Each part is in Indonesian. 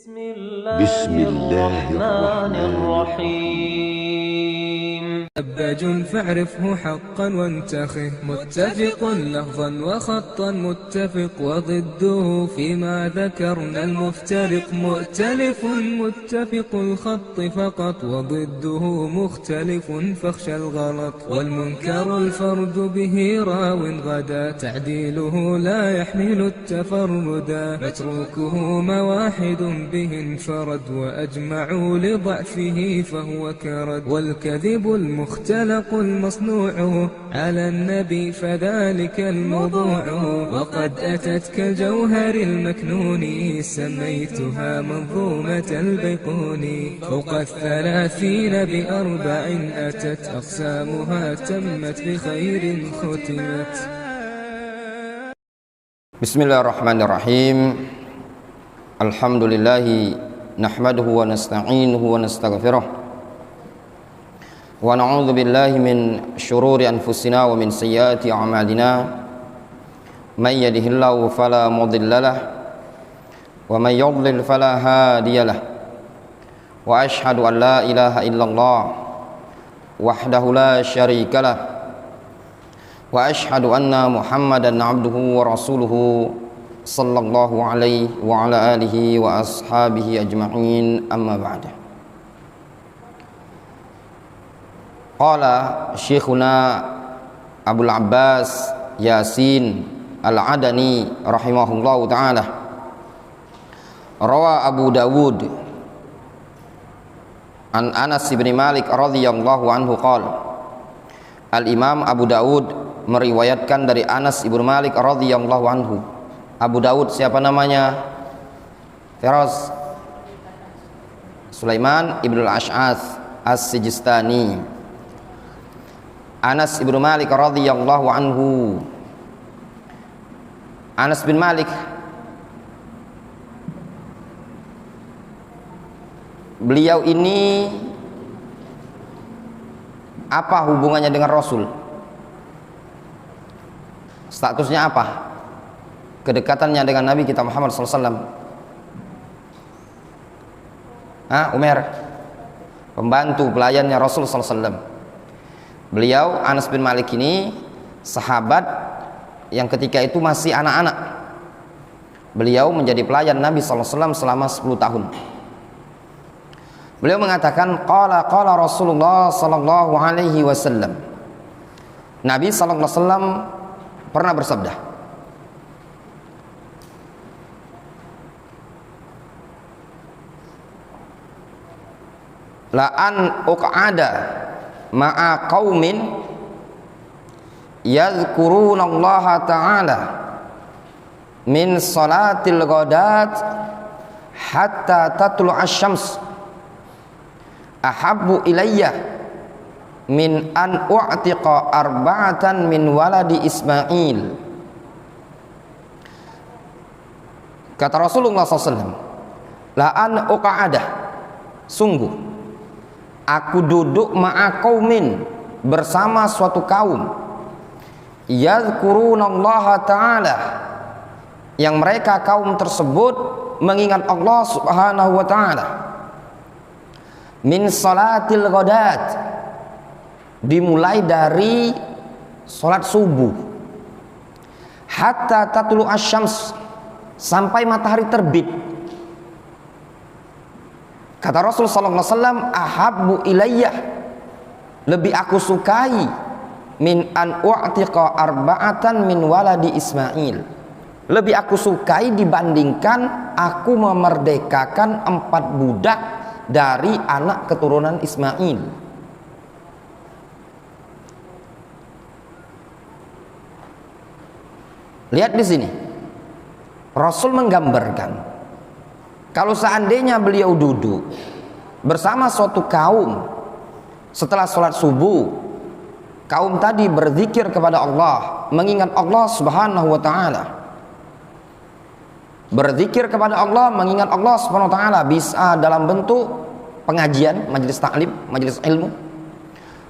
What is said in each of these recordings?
بسم الله الرحمن الرحيم. أباج فاعرفه حقا وانتخه، متفق لفظا وخطا متفق، وضده فيما ذكرنا المفترق، مؤتلف متفق الخط فقط، وضده مختلف فاخشى الغلط، والمنكر الفرد به راو غدا، تعديله لا يحمل التفردا، متروكه مواحد به انفرد، وأجمعوا لضعفه فهو كرد، والكذب المختلق المصنوع على النبي فذلك الموضوع، وقد أتت كالجوهر المكنون سميتها منظومة البيقوني، فوق 30 بأربع أتت أقسامها تمت بخير ختمت. بسم الله الرحمن الرحيم. الحمد لله نحمده ونستعينه ونستغفره ونعوذ بالله من شرور أنفسنا ومن سيئات أعمالنا، من يهده الله فلا مضل له ومن يضلل فلا هادي له، وأشهد أن لا إله إلا الله وحده لا شريك له، وأشهد أن محمدا عبده ورسوله صلى الله عليه وعلى آله وأصحابه أجمعين، أما بعد. قال شيخنا أبو العباس ياسين العدني رحمه الله تعالى: روى أبو داود عن أنس بن مالك رضي الله عنه قال. Al-Imam Abu Daud meriwayatkan dari Anas ibnu Malik radhiyallahu anhu. Abu Daud siapa namanya? Firas Sulaiman ibnu al-Ash'ath as-Sijistani. Anas ibnu Malik radhiyallahu anhu. Anas bin Malik beliau ini apa hubungannya dengan Rasul? Statusnya apa? Kedekatannya dengan Nabi kita Muhammad SAW. Umar, pembantu pelayannya Rasul SAW. Beliau Anas bin Malik ini sahabat yang ketika itu masih anak-anak. Beliau menjadi pelayan Nabi SAW selama 10 tahun. Beliau mengatakan qala Rasulullah sallallahu alaihi wasallam. Nabi sallallahu alaihi wasallam pernah bersabda, la an uq'ada ma'a qaumin yadhkurunallaha ta'ala min salatil ghadat hatta tatlu'a asy-syams ahabbu ilayya min an u'tiqa arba'atan min waladi Ismail. Kata Rasulullah SAW, la an uqa'ada, sungguh aku duduk ma'a qaumin, bersama suatu kaum, yadhkurunallaha ta'ala, yang mereka kaum tersebut mengingat Allah Subhanahu wa ta'ala, min salatil ghadat, dimulai dari salat subuh, hatta tatlu asy-syams, sampai matahari terbit. Kata Rasul sallallahu alaihi wasallam, ahabbu ilayya, lebih aku sukai, min an u'tiqa arba'atan min waladi Ismail, lebih aku sukai dibandingkan aku memerdekakan 4 budak dari anak keturunan Ismail. Lihat di sini, Rasul menggambarkan kalau seandainya beliau duduk bersama suatu kaum setelah sholat subuh, kaum tadi berzikir kepada Allah, mengingat Allah Subhanahu wa ta'ala. Berzikir kepada Allah, mengingat Allah Subhanahu wa ta'ala bisa dalam bentuk pengajian, majelis taklim, majelis ilmu,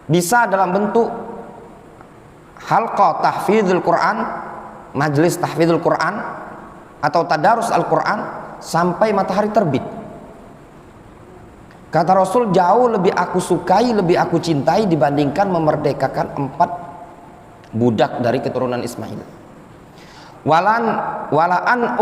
bisa dalam bentuk halqa tahfidzul Quran, majelis tahfidzul Quran atau tadarus Al-Quran sampai matahari terbit. Kata Rasul, jauh lebih aku sukai, lebih aku cintai dibandingkan memerdekakan 4 budak dari keturunan Ismail. Walaan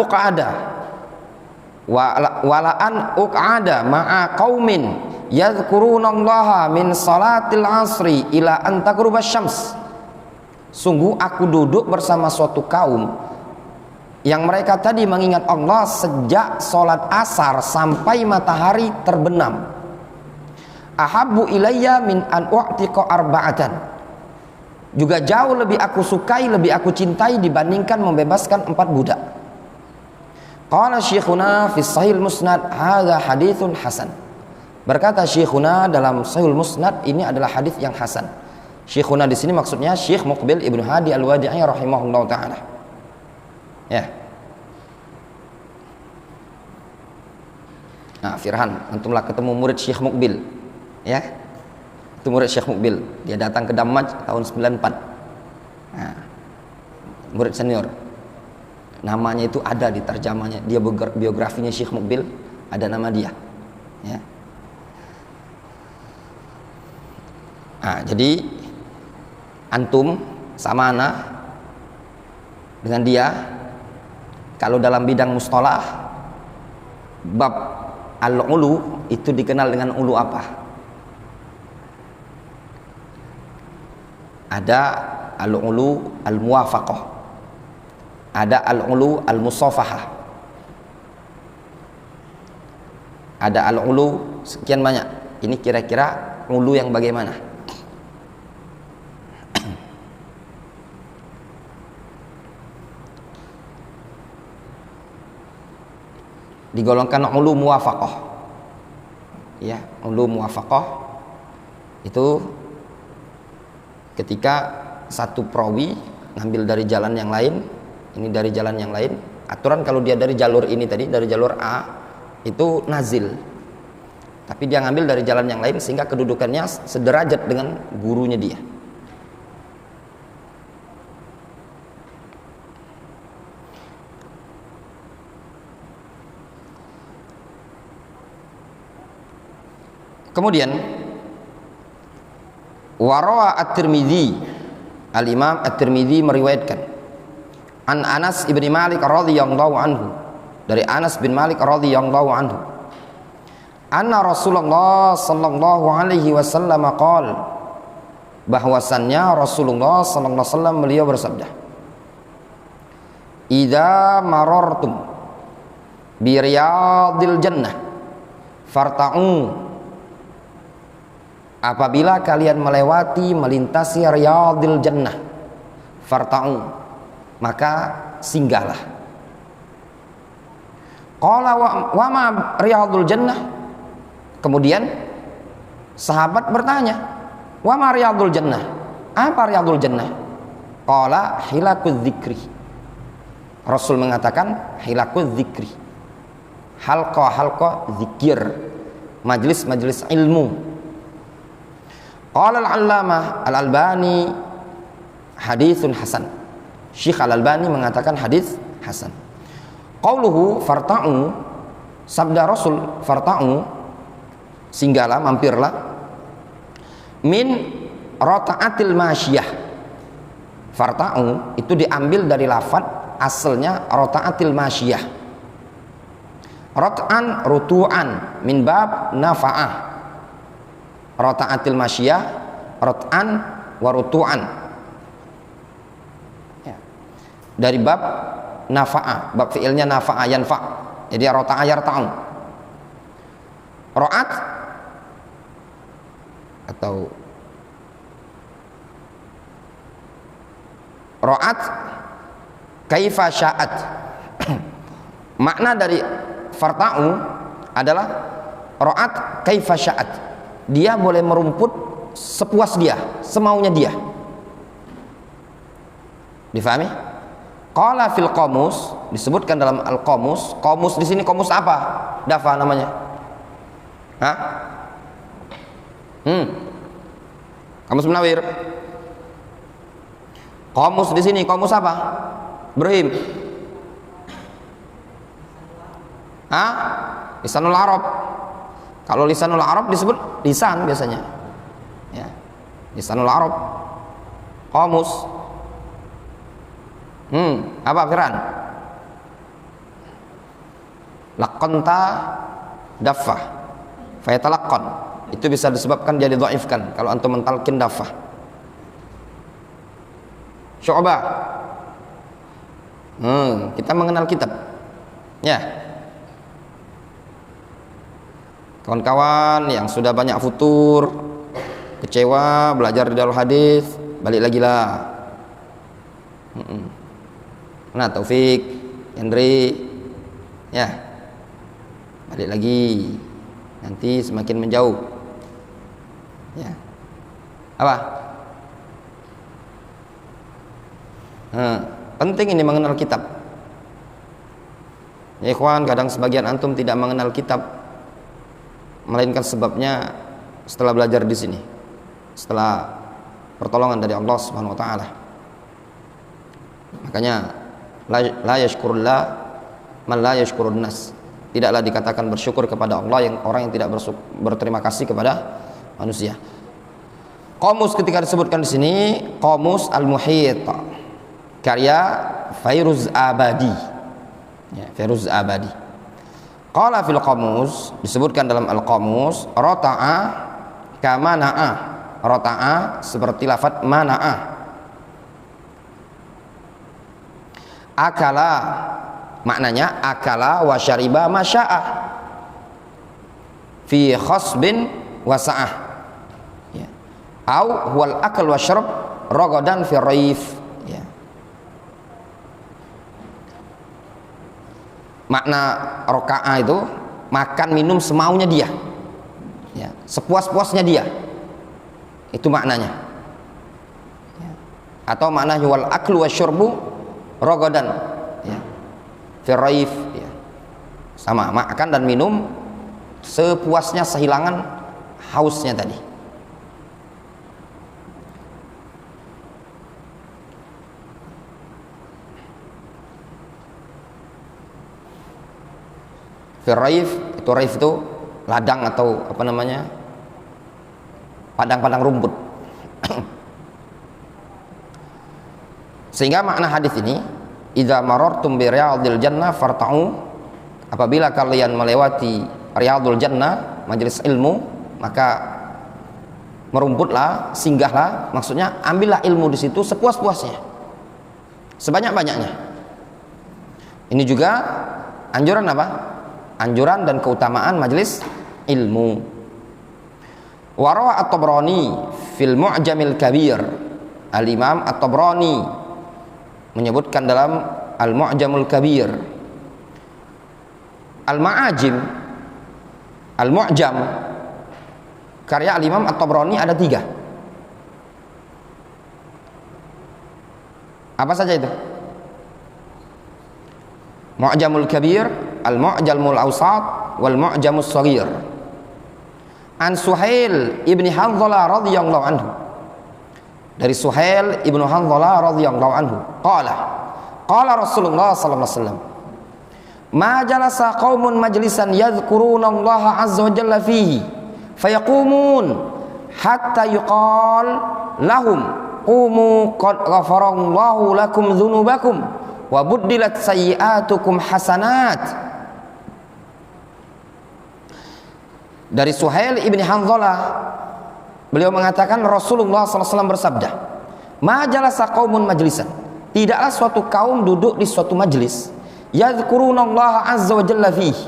uqada ma'a qaumin yadhkurunallaha min salatil asri ila an taghrubasy syams. Sungguh aku duduk bersama suatu kaum yang mereka tadi mengingat Allah sejak sholat asar sampai matahari terbenam. Ahabbu ilayya min an u'tiqa arba'atan. Juga jauh lebih aku sukai, lebih aku cintai dibandingkan membebaskan 4 budak. Qala syekhuna fi sahih musnad hadza haditsun hasan. Berkata syekhuna dalam sahih musnad, ini adalah hadis yang hasan. Syekhuna di sini maksudnya Syekh Muqbil Ibnu Hadi Al-Wadi'i rahimahullahu taala. Ya. Nah, Firhan, antumlah ketemu murid Syekh Muqbil. Ya, itu murid Syekh Muqbil. Dia datang ke Damaj tahun 94. Nah, murid senior. Namanya itu ada di terjemahnya. Dia biografinya Syekh Muqbil, ada nama dia. Ya. Nah, jadi antum sama ana dengan dia, kalau dalam bidang mustalah bab al-ulu itu dikenal dengan ulu apa? Ada al-ulu al-muwafaqah, ada al-ulu al-musafahah, ada al-ulu sekian banyak. Ini kira-kira ulu yang bagaimana? Digolongkan ulu muwafaqah. Ya, ulu muwafaqah itu ketika satu perawi ngambil dari jalan yang lain, ini dari jalan yang lain. Aturan kalau dia dari jalur ini tadi, dari jalur A, itu nazil. Tapi dia ngambil dari jalan yang lain sehingga kedudukannya sederajat dengan gurunya dia. Kemudian warawa at-Tirmidzi, al-Imam at-Tirmidzi meriwayatkan an Anas ibn Malik radhiyallahu anhu, dari Anas bin Malik radhiyallahu anhu, anna Rasulullah sallallahu alaihi wasallam qala, bahwasannya Rasulullah sallallahu alaihi wasallam beliau bersabda, idza marartum bi riyadil jannah farta'u, apabila kalian melintasi riyadil jannah, farta'u, maka singgahlah. Qala wa ma riyadul jannah, kemudian sahabat bertanya, wa ma riyadul jannah, apa riyadul jannah? Qala hilakuz dzikri, Rasul mengatakan hilakuz dzikri, halqa zikir, majlis ilmu. Qala al-allamah al-Albani haditsun hasan, Syekh al-Albani mengatakan hadis hasan. Qauluhu farta'u, sabda Rasul farta'u, singgahlah, mampirlah, min rota'atil masyiyah. Farta'u itu diambil dari lafadz asalnya rota'atil masyiyah. Rot'an rutu'an min bab nafa'ah. Rota'atil masyiyah rot'an wa rutu'an, ya, dari bab nafa'ah, bab fi'ilnya nafa'ah yanfa', jadi rota'a yarta'u. Ro'at atau ro'at kaifa sya'at. Makna dari farta'u adalah ro'at kaifa sya'at, dia boleh merumput sepuas dia, semaunya dia. Difahami? Qala fil qamus, disebutkan dalam al-qamus. Qamus di sini qamus apa? Dafa namanya. Hah? Qamus Munawir. Qamus di sini qamus apa? Ibrahim. Hah? Lisanul Arab. Kalau lisanul Arab disebut lisan biasanya. Ya. Lisanul Arab. Qamus. Apa Firan? Laqanta daffah. Fayatalaqqan. Itu bisa disebabkan dia didhaifkan kalau antum mentalkin daffah. Syu'bah. Kita mengenal kitab. Ya. Kawan-kawan yang sudah banyak futur, kecewa belajar di Darul Hadis, balik lagi lah. Nah, Taufik, Henry, ya, balik lagi. Nanti semakin menjauh. Ya. Apa? Penting ini mengenal kitab. Ya ikhwan, kadang sebagian antum tidak mengenal kitab, melainkan sebabnya setelah belajar di sini, setelah pertolongan dari Allah Subhanahu wa taala. Makanya la yashkurullah man la yashkurun nas. Tidaklah dikatakan bersyukur kepada Allah yang orang yang tidak berterima kasih kepada manusia. Qamus ketika disebutkan di sini, Qamus Al-Muhit karya Fairuz Abadi. Ya, Fairuz Abadi. Qala fil qamus, disebutkan dalam al-qamus, rata'a kama na'a. Rata'a seperti lafaz mana'a. Akala maknanya akala wa syariba masya'a fi khasbin wa sa'ah. Ya. Au huwal akal wa syarab ragadan fi raif. Ya. Makna rokaah itu makan minum semaunya dia, ya, sepuas-puasnya dia, itu maknanya. Ya. Atau maknanya wal aklu wasyurbu rogodan, ya, firraif, ya. Sama, makan dan minum sepuasnya, sehilangan hausnya tadi. Firraif itu, raif itu ladang atau apa namanya, padang-padang rumput. Sehingga makna hadis ini, idza marartum bi riyadil jannah farta'u, apabila kalian melewati riyadul jannah, majelis ilmu, maka merumputlah, singgahlah, maksudnya ambillah ilmu di situ sepuas-puasnya, sebanyak-banyaknya. Ini juga anjuran apa? Anjuran dan keutamaan majelis ilmu. Warawa at-Tabrani fil Mu'jamil Kabir. Al-Imam at-Tabrani menyebutkan dalam Al-Mu'jamul Kabir. Al-Ma'ajim, Al-Mu'jam karya Al-Imam at-Tabrani ada 3. Apa saja itu? Mu'jamul Kabir, Al-Mu'jamul Awsat, wal Mu'jamus Shaghir. An Suhail ibni Hanzalah radhiyallahu anhu. Dari Suhail ibnu Hanzalah radhiyallahu anhu, qala Rasulullah sallallahu alaihi wasallam, ma jalasa qaumun majlisan yadhkuruna Allah azza wa jalla fihi fayaqumun hatta yuqal lahum qumu qad ghafarallahu lakum dzunubakum wa buddilat sayyi'atukum hasanat. Dari Suhail ibni Hanzalah, beliau mengatakan Rasulullah SAW bersabda, ma jalasa qaumun majlisan, tidaklah suatu kaum duduk di suatu majlis, yadhkurunallaha azza wa jalla fihi,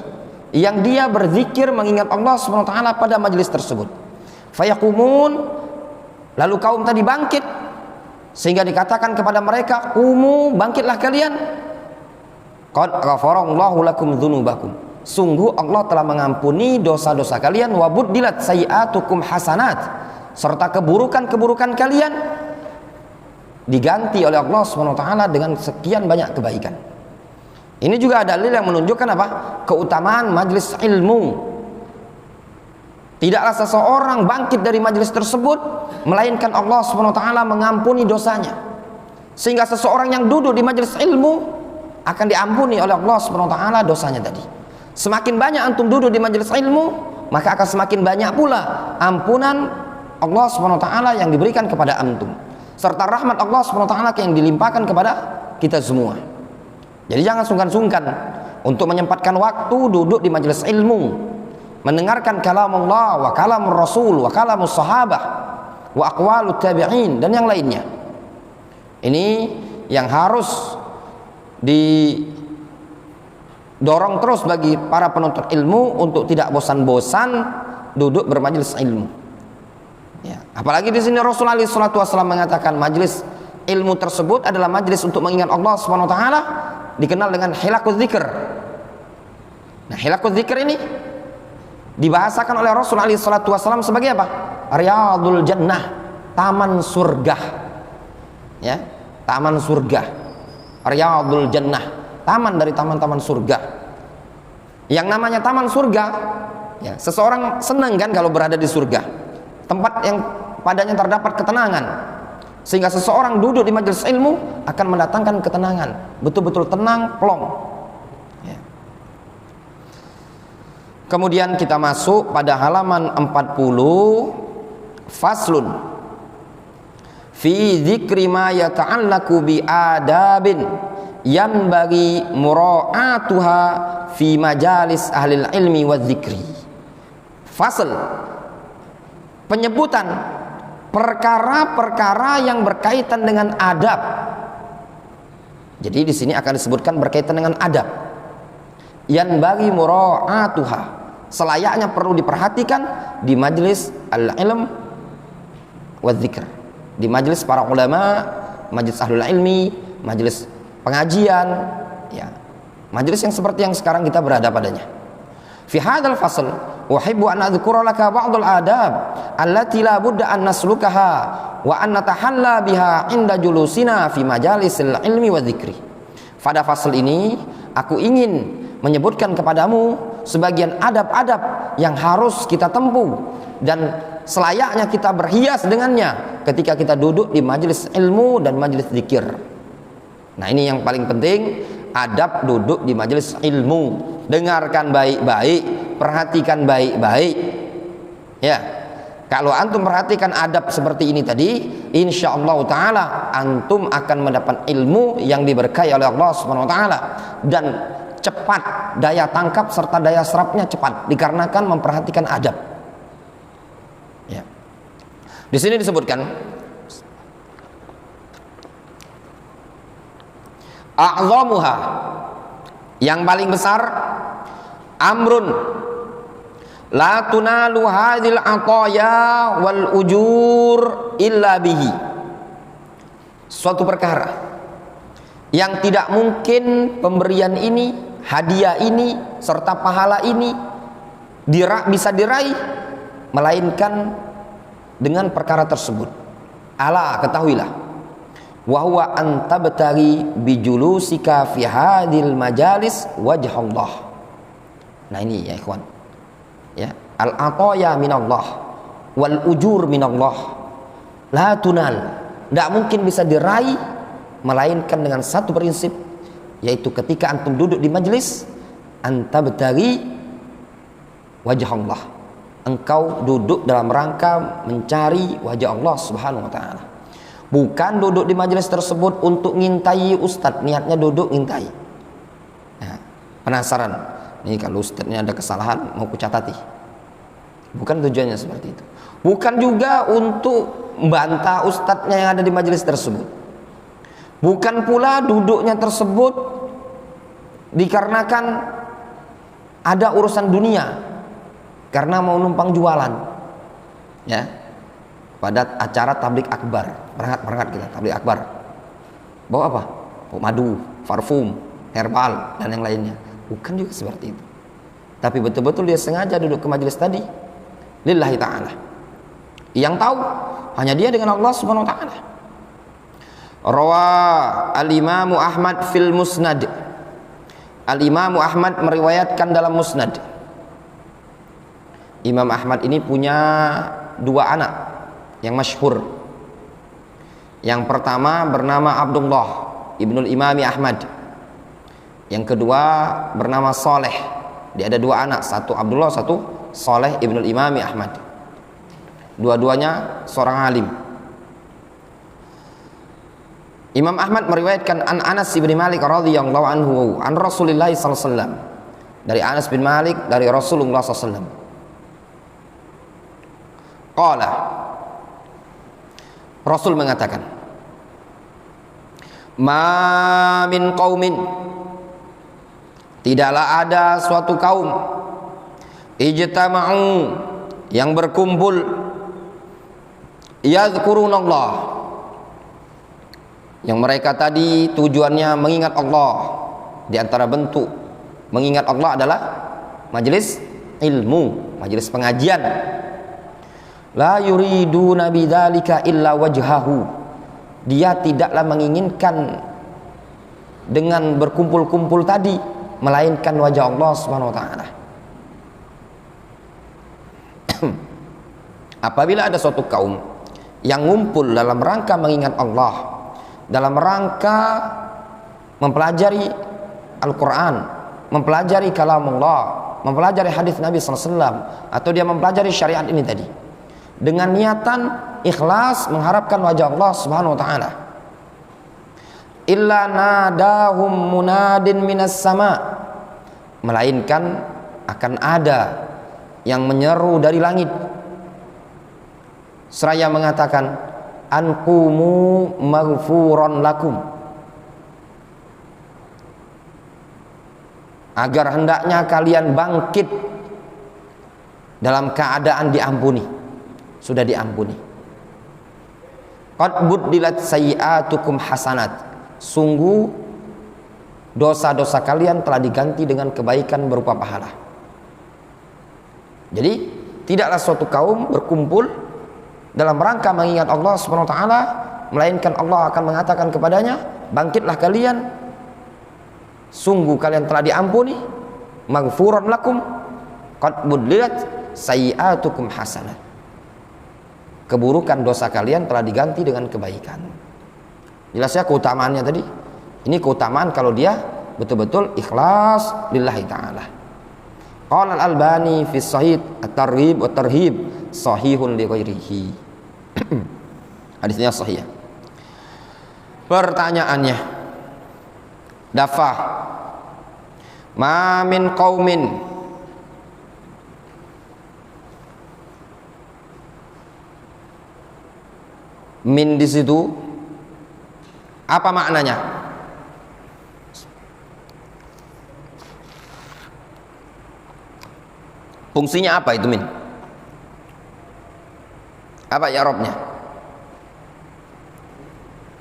yang dia berzikir mengingat Allah SWT pada majlis tersebut. Fayaqumun, lalu kaum tadi bangkit, sehingga dikatakan kepada mereka, qumu, bangkitlah kalian, qad ghafarallahu lakum dzunubakum, sungguh Allah telah mengampuni dosa-dosa kalian, wa buddilat sayyi'atukum hasanat, serta keburukan-keburukan kalian diganti oleh Allah SWT dengan sekian banyak kebaikan. Ini juga dalil yang menunjukkan apa? Keutamaan majlis ilmu. Tidaklah seseorang bangkit dari majlis tersebut melainkan Allah SWT mengampuni dosanya. Sehingga seseorang yang duduk di majlis ilmu akan diampuni oleh Allah SWT dosanya tadi. Semakin banyak antum duduk di majelis ilmu, maka akan semakin banyak pula ampunan Allah Subhanahu wa taala yang diberikan kepada antum, serta rahmat Allah Subhanahu wa taala yang dilimpahkan kepada kita semua. Jadi jangan sungkan-sungkan untuk menyempatkan waktu duduk di majelis ilmu, mendengarkan kalam Allah wa kalam Rasul wa kalam sahabah wa aqwalut tabi'in dan yang lainnya. Ini yang harus didorong terus bagi para penuntut ilmu untuk tidak bosan-bosan duduk bermajelis ilmu. Ya, apalagi di sini Rasulullah SAW mengatakan majelis ilmu tersebut adalah majelis untuk mengingat Allah Subhanahu wa taala, dikenal dengan hilaquz dzikr. Nah, hilaquz dzikr ini dibahasakan oleh Rasulullah SAW sebagai apa? Riyadul Jannah, taman surga. Ya, taman surga. Riyadul Jannah, taman dari taman-taman surga. Yang namanya taman surga, ya, seseorang senang kan kalau berada di surga. Tempat yang padanya terdapat ketenangan, sehingga seseorang duduk di majelis ilmu akan mendatangkan ketenangan, betul-betul tenang, plong. Ya. Kemudian kita masuk pada halaman 40, faslun fi dzikri ma yata'allaqu bi adabin yanbaghi mura'atuha fi majalis ahli ilmi wa dzikri. Fasl, penyebutan perkara-perkara yang berkaitan dengan adab. Jadi di sini akan disebutkan berkaitan dengan adab. Yanbaghi mura'atuha, selayaknya perlu diperhatikan di majelis al-ilm wa dzikr, di majelis para ulama, majelis ahlul ilmi, majelis pengajian, ya, majelis yang seperti yang sekarang kita berada padanya. Fi hadzal fasl uhibbu an adhkura laka ba'dul adab allati la budda an naslukaha wa an natahalla biha inda julusina fi majalisil ilmi wa dzikri. Pada fasal ini aku ingin menyebutkan kepadamu sebagian adab-adab yang harus kita tempuh dan selayaknya kita berhias dengannya ketika kita duduk di majelis ilmu dan majelis zikir. Nah, ini yang paling penting, adab duduk di majelis ilmu. Dengarkan baik-baik, perhatikan baik-baik. Ya, kalau antum perhatikan adab seperti ini tadi, insyaallah taala antum akan mendapat ilmu yang diberkahi oleh Allah Subhanahu wa taala, dan cepat daya tangkap serta daya serapnya cepat dikarenakan memperhatikan adab. Ya. Di sini disebutkan a'zamuha, yang paling besar, amrun la tunalu hadhil ataya wal ujur illa bihi. Suatu perkara yang tidak mungkin pemberian ini, hadiah ini serta pahala ini bisa diraih melainkan dengan perkara tersebut. Ala, ketahuilah, wa huwa an tabtaghi bijulusika fi hadhil majalis wajh Allah. Nah, ini ya ikhwan, ya, al ataya minallah wal ujur minallah la tunal, tidak mungkin bisa diraih melainkan dengan satu prinsip, yaitu ketika antum duduk di majelis, an tabtaghi wajh Allah, engkau duduk dalam rangka mencari wajah Allah Subhanahu wa taala. Bukan duduk di majelis tersebut untuk ngintai ustadz, niatnya duduk ngintai. Nah, penasaran, ini kalau ustadznya ada kesalahan mau kucatati. Bukan tujuannya seperti itu. Bukan juga untuk membantah ustadznya yang ada di majelis tersebut. Bukan pula duduknya tersebut dikarenakan ada urusan dunia, karena mau numpang jualan. Ya. Pada acara tablik akbar, berangkat kita tablik akbar, bawa apa? Bawa madu, parfum, herbal dan yang lainnya. Bukan juga seperti itu, tapi betul-betul dia sengaja duduk ke majelis tadi lillahi ta'ala. Yang tahu hanya dia dengan Allah Subhanahu wa ta'ala. Rawa al-Imamu Ahmad fil Musnad. Al-Imamu Ahmad meriwayatkan dalam Musnad. Imam Ahmad ini punya dua anak yang masyhur. Yang pertama bernama Abdullah ibnul Imami Ahmad. Yang kedua bernama Saleh. Dia ada dua anak, satu Abdullah, satu Saleh ibnul Imami Ahmad. Dua-duanya seorang alim. Imam Ahmad meriwayatkan an Anas bin Malik radhiyallahu anhu an Rasulillah sallallahu alaihi wasallam, dari Anas bin Malik dari Rasulullah sallallahu alaihi wasallam. Qala, Rasul mengatakan, ma min qaumin, tidaklah ada suatu kaum, ijtama'u, yang berkumpul, yadhkurunallah, yang mereka tadi tujuannya mengingat Allah. Di antara bentuk mengingat Allah adalah majelis ilmu, majelis pengajian. La yuriduna bidzalika illa wajhahu, dia tidaklah menginginkan dengan berkumpul-kumpul tadi melainkan wajah Allah Subhanahu wa taala. Apabila ada suatu kaum yang ngumpul dalam rangka mengingat Allah, dalam rangka mempelajari Al-Quran, mempelajari kalam Allah, mempelajari hadis Nabi SAW, atau dia mempelajari syariat ini tadi dengan niatan ikhlas mengharapkan wajah Allah Subhanahu wa taala, illa nadahum munadin minas sama, melainkan akan ada yang menyeru dari langit seraya mengatakan, anqumu maghfuran lakum, agar hendaknya kalian bangkit dalam keadaan diampuni, sudah diampuni. Qad buddilat sayyi'atukum hasanat, sungguh dosa-dosa kalian telah diganti dengan kebaikan berupa pahala. Jadi tidaklah suatu kaum berkumpul dalam rangka mengingat Allah Subhanahu wa taala melainkan Allah akan mengatakan kepadanya, bangkitlah kalian, sungguh kalian telah diampuni, maghfuran lakum, qad buddilat sayyi'atukum hasanat, keburukan dosa kalian telah diganti dengan kebaikan. Jelas ya keutamaannya tadi. Ini keutamaan kalau dia betul-betul ikhlas lillahi ta'ala. Qala al-Albani fi sahih at-targhib wa tarhib sahihun li ghairihi. Hadisnya sahih. Pertanyaannya, dafah, ma min qaumin, min di situ apa maknanya? Fungsinya apa itu min? Apa ya robnya?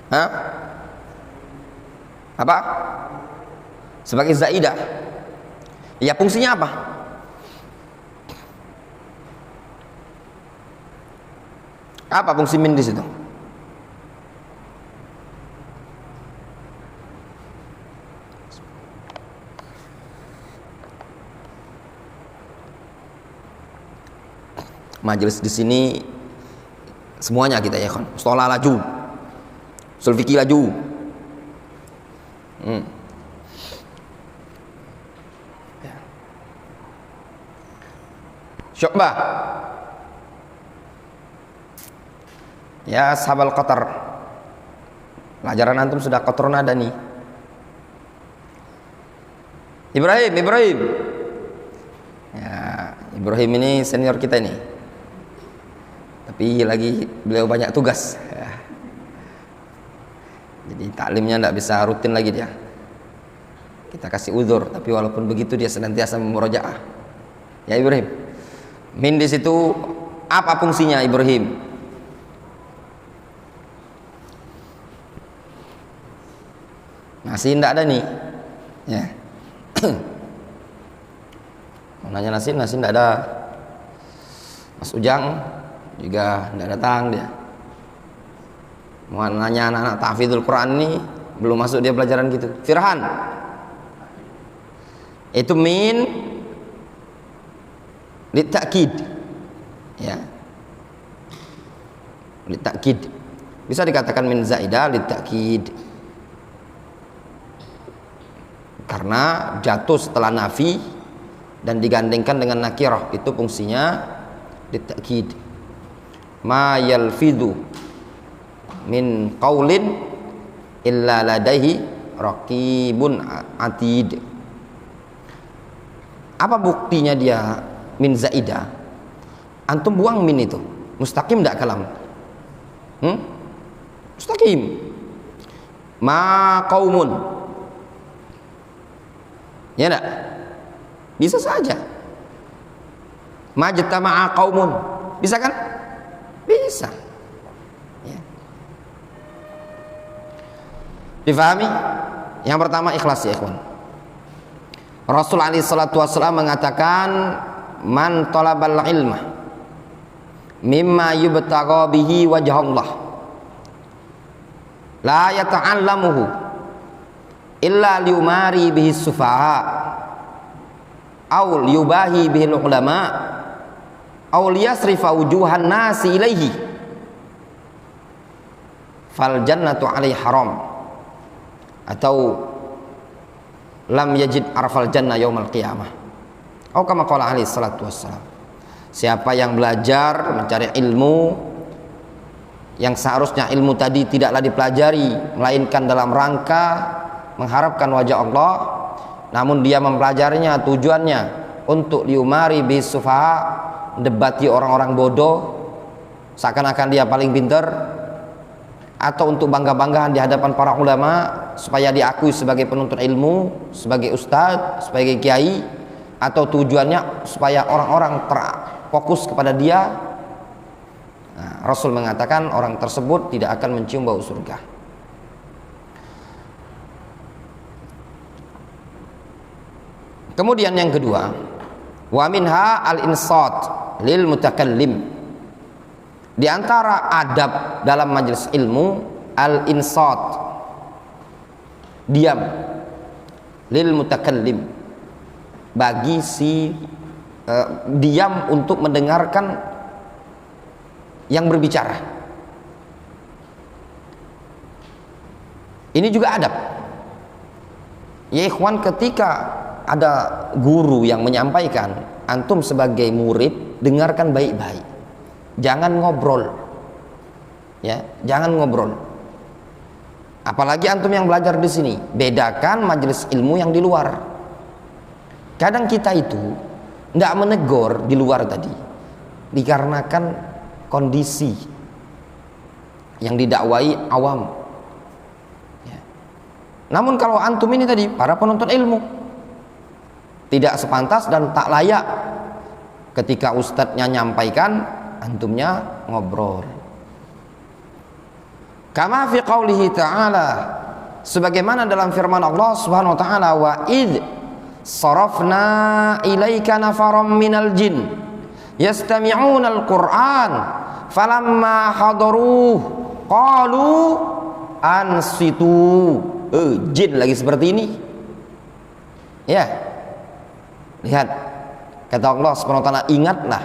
Hah? Apa? Sebagai zaidah. Ya, fungsinya apa? Apa fungsi min di situ? Majelis di sini semuanya kita ya kan. Mustalah laju, usul fikih laju. Syu'bah, ya sahabal qatar, pelajaran antum sudah qatar nada nih. Ibrahim ya, Ibrahim ini senior kita ini, tapi lagi beliau banyak tugas ya. Jadi taklimnya tidak bisa rutin lagi dia, kita kasih uzur, tapi walaupun begitu dia senantiasa memurojaah. Ya Ibrahim, min di situ apa fungsinya Ibrahim? Masih tidak ada nih ya. Mau nanya Nasim tidak ada. Mas Ujang juga tidak datang dia. Mau nanya anak-anak tahfidzul Quran ini belum masuk dia pelajaran gitu. Firhan, itu min litakid ya, litakid, bisa dikatakan min zaidah litakid karena jatuh setelah nafi dan digandengkan dengan nakirah, itu fungsinya ditakkid. Ma yalfidhu min qaulin illa ladaihi raqibun atid. Apa buktinya dia min zaidah? Antum buang min itu, mustaqim enggak kalam? Mustaqim. Ma qaumun, ya enggak? Bisa saja. Majtama'a qaumun, bisa kan? Bisa. Ya. Difahami? Yang pertama ikhlas ya ikhwan. Rasul alaihi salatu wasallam mengatakan, man talabal ilma mimma yubtagha bihi wajh Allah la yata'allamuhu illa liumari bihi sufaha aw liyubahi bihi ulama aw liyasrifa wujuhan nasi ilaihi fal jannatu alaihi haram, atau lam yajid arfal jannah yaumal qiyamah, atau kama qala alaihi salatu wassalam. Siapa yang belajar mencari ilmu yang seharusnya ilmu tadi tidaklah dipelajari melainkan dalam rangka mengharapkan wajah Allah, namun dia mempelajarinya tujuannya untuk liumari bis sufaha, debati orang-orang bodoh seakan-akan dia paling pintar, atau untuk bangga-banggaan di hadapan para ulama supaya diakui sebagai penuntut ilmu, sebagai ustadz, sebagai kiai, atau tujuannya supaya orang-orang terfokus kepada dia. Nah, Rasul mengatakan orang tersebut tidak akan mencium bau surga. Kemudian yang kedua, wa minha al-insat lil mutakallim. Di antara adab dalam majelis ilmu, al-insat, diam, lil mutakallim, bagi si diam untuk mendengarkan yang berbicara. Ini juga adab. Ya ikhwan, ketika ada guru yang menyampaikan, antum sebagai murid dengarkan baik-baik. Jangan ngobrol. Ya, jangan ngobrol. Apalagi antum yang belajar di sini, bedakan majelis ilmu yang di luar. Kadang kita itu tidak menegur di luar tadi dikarenakan kondisi yang didakwai awam. Ya. Namun kalau antum ini tadi para penuntut ilmu, tidak sepantas dan tak layak ketika ustadznya nyampaikan, antumnya ngobrol. Kama fi qaulihi ta'ala, sebagaimana dalam firman Allah Subhanahu wa taala, wa id sarafna ilaika nafaram minal jin yastami'una al-Qur'an falamma hadaruh qalu ansitu. Jin lagi seperti ini. Ya. Lihat, kata Allah Subhanahu wa taala, ingatlah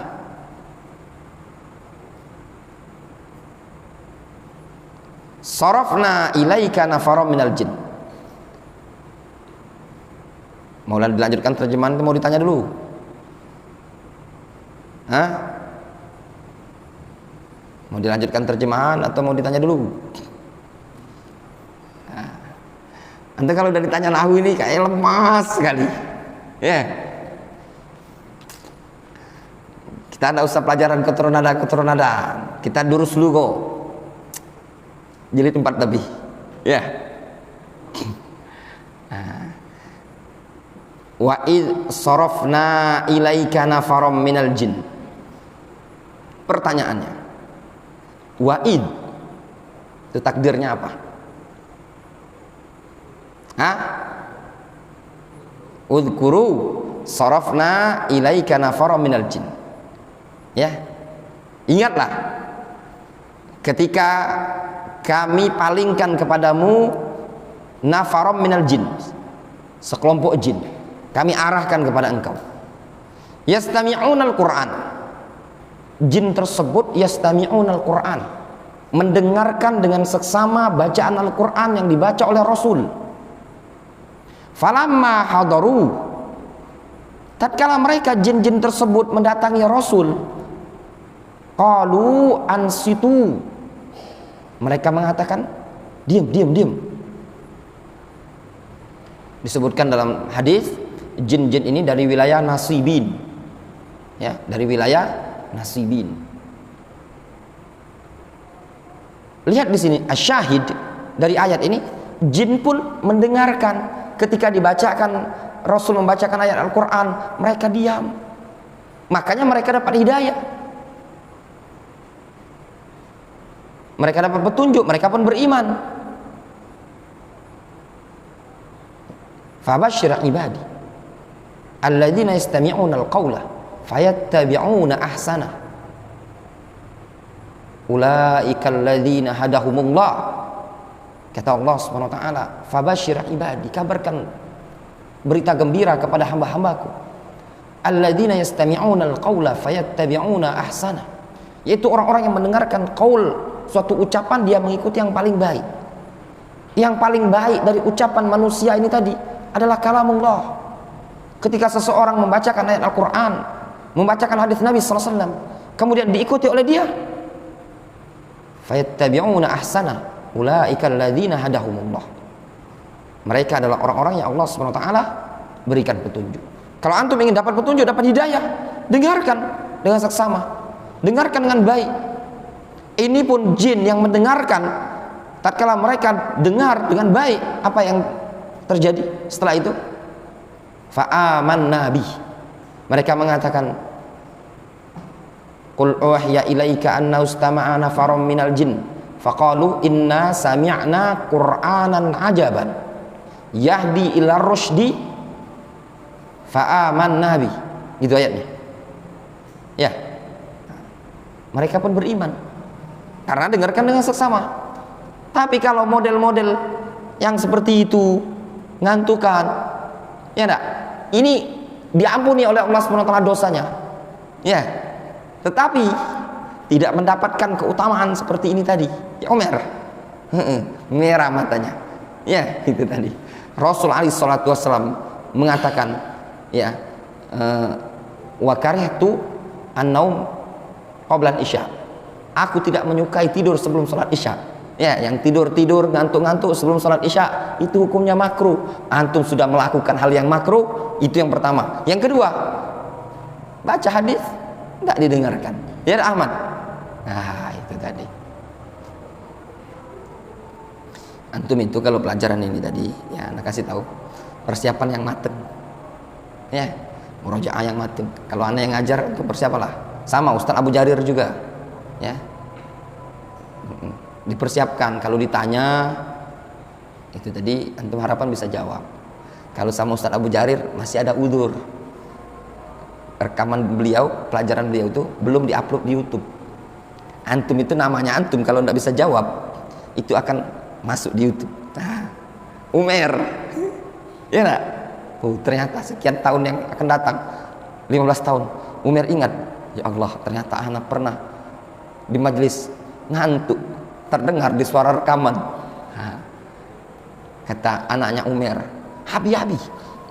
sarafna ilaika nafaram minal jin. Mau dilanjutkan terjemahan itu, mau ditanya dulu? Hah? Mau dilanjutkan terjemahan atau mau ditanya dulu? Nah, anda kalau udah ditanya nahwu ini kayak lemas sekali. Ya. Kita tidak usah pelajaran keturunan-keturunan. Kita durus dulu kok. Jilid 4 lebih. Ya. Wa id sarafna ilaika nafaram minal jin. Pertanyaannya, wa id itu takdirnya apa? Hah? Udhkuru sarafna ilaika nafaram minal jin. Ya. Ingatlah ketika kami palingkan kepadamu nafaram minal jin, sekelompok jin, kami arahkan kepada engkau. Yastami'unal Qur'an. Jin tersebut yastami'unal Qur'an, mendengarkan dengan seksama bacaan Al-Qur'an yang dibaca oleh Rasul. Falamma hadaru, tatkala mereka jin-jin tersebut mendatangi Rasul, qalu ansitu, mereka mengatakan diam. Disebutkan dalam hadis, jin-jin ini dari wilayah Nasibin, ya, dari wilayah Nasibin. Lihat di sini asyahid dari ayat ini, jin pun mendengarkan ketika dibacakan, Rasul membacakan ayat Al-Quran, mereka diam. Makanya mereka dapat hidayah, mereka dapat petunjuk, mereka pun beriman. Fabashshir ibadi alladzina yastami'una al-qawla fayattabi'una ahsana ulaika alladzina hadahumullah. Kata Allah Subhanahu wa taala, fabashshir ibadi, kabarkan, berita gembira kepada hamba-hambaku, alladzina yastami'una al-qawla fayattabi'una ahsana, yaitu orang-orang yang mendengarkan qaul, suatu ucapan, dia mengikuti yang paling baik. Yang paling baik dari ucapan manusia ini tadi adalah kalamullah. Ketika seseorang membacakan ayat Al-Quran, membacakan hadis Nabi SAW, kemudian diikuti oleh dia, fayattabi'una ahsana ulaika alladzina hadahumullah, mereka adalah orang-orang yang Allah SWT berikan petunjuk. Kalau antum ingin dapat petunjuk, dapat hidayah, dengarkan dengan seksama, dengarkan dengan baik. Ini pun jin yang mendengarkan, tatkala mereka dengar dengan baik, apa yang terjadi setelah itu? Fa'amanna bih, mereka mengatakan, qul uhiya ilaika anna ustama'a nafarum minal jin faqalu inna sami'na qur'anan ajaban yahdi ila rusydi fa'amanna bih. Itu ayatnya, ya. Mereka pun beriman karena dengarkan dengan seksama. Tapi kalau model-model yang seperti itu ngantukan, ya enggak, ini diampuni oleh Allah SWT dosanya, ya, tetapi tidak mendapatkan keutamaan seperti ini tadi. Ya Umar, merah matanya, ya, itu tadi. Rasul alaihi salatu wassalam mengatakan, ya, wa karihtu an-naum qabla isya, aku tidak menyukai tidur sebelum salat isya. Ya, yang tidur-tidur, ngantuk-ngantuk sebelum salat isya, itu hukumnya makruh. Antum sudah melakukan hal yang makruh, itu yang pertama. Yang kedua, baca hadis tidak didengarkan, ya Ahmad. Nah, itu tadi. Antum itu kalau pelajaran ini tadi, ya, Anda kasih tahu persiapan yang mateng, ya, murojaah yang mateng. Kalau Anda yang ngajar, itu persiapalah. Sama Ustaz Abu Jarir juga, ya, dipersiapkan. Kalau ditanya itu tadi, antum harapan bisa jawab. Kalau sama Ustaz Abu Jarir masih ada udzur, rekaman beliau, pelajaran beliau itu belum diupload di YouTube. Antum itu namanya antum, kalau tidak bisa jawab itu akan masuk di YouTube. Nah, Umer, ya nak? Oh, ternyata sekian tahun yang akan datang, 15 tahun, Umer ingat, ya Allah, ternyata anak pernah di majelis ngantuk, terdengar di suara rekaman. Nah, kata anaknya Umer, Abi,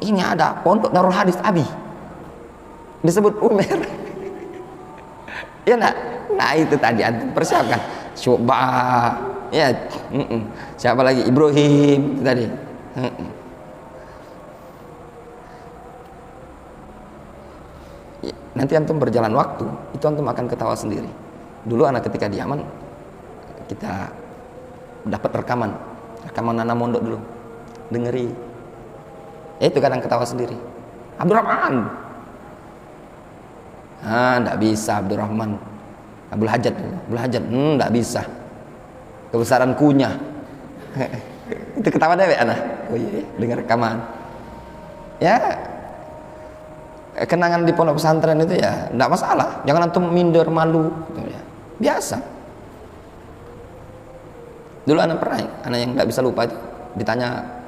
ini ada pondok Darul Hadis Abi, disebut Umer. Ya nak? Nah, itu tadi antum persiapkan. Syu'bah, ya, siapa lagi? Ibrahim tadi. Ya, nanti antum berjalan waktu, itu antum akan ketawa sendiri. Dulu anak ketika di Yaman, kita dapat rekaman anak mondok dulu, dengeri, ya itu kadang ketawa sendiri. Abdurrahman, enggak bisa Abdurrahman. Abdul Hajat, enggak bisa, kebesaran kunyah. Itu ketawa deh anak. Oh iya, dengar rekaman. Ya, kenangan di pondok pesantren itu ya enggak masalah, jangan antum minder, malu gitu ya. Biasa. Dulu anak pernah, anak yang nggak bisa lupa itu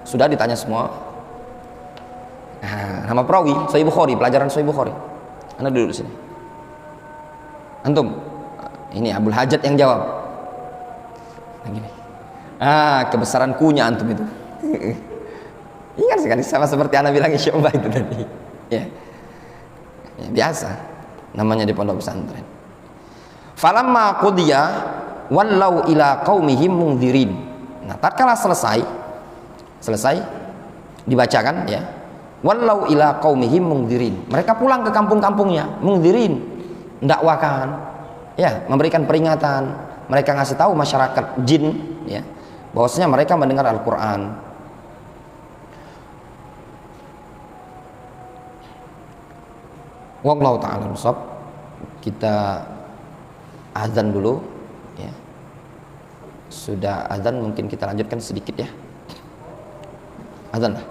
sudah ditanya semua. Nah, nama perawi Sahih Bukhari, pelajaran Sahih Bukhari. Anak duduk di sini. Antum, ini Abdul Hajat yang jawab. Nah, gini. Kebesaran kunya antum itu. Ingat sekali, sama seperti anak bilang Syu'bah itu tadi. Ya. Ya, biasa namanya di pondok pesantren. Falamma qudiya wallau ila qaumihim mungdzirin. Nah, tatkala selesai dibacakan ya, wallau ila qaumihim mungdzirin, mereka pulang ke kampung-kampungnya, mungdzirin, mendakwakan ya, memberikan peringatan, mereka ngasih tahu masyarakat jin ya, bahwasanya mereka mendengar Al-Qur'an. Wallahu ta'ala shawab. Kita azan dulu ya. Sudah azan, mungkin kita lanjutkan sedikit ya. Azan lah.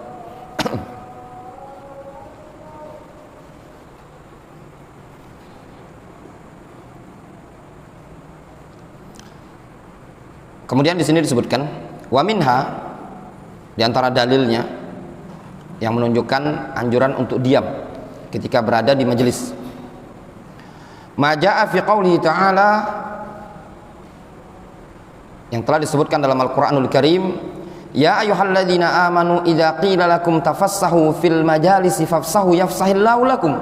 Kemudian di sini disebutkan wa minha, di antara dalilnya yang menunjukkan anjuran untuk diam ketika berada di majelis. Ma jaa fi qouli ta'ala, yang telah disebutkan dalam Al-Qur'anul Karim, ya ayyuhalladzina amanu idza qila lakum tafassahu fil majalisi fafsahu yafsahillahu lakum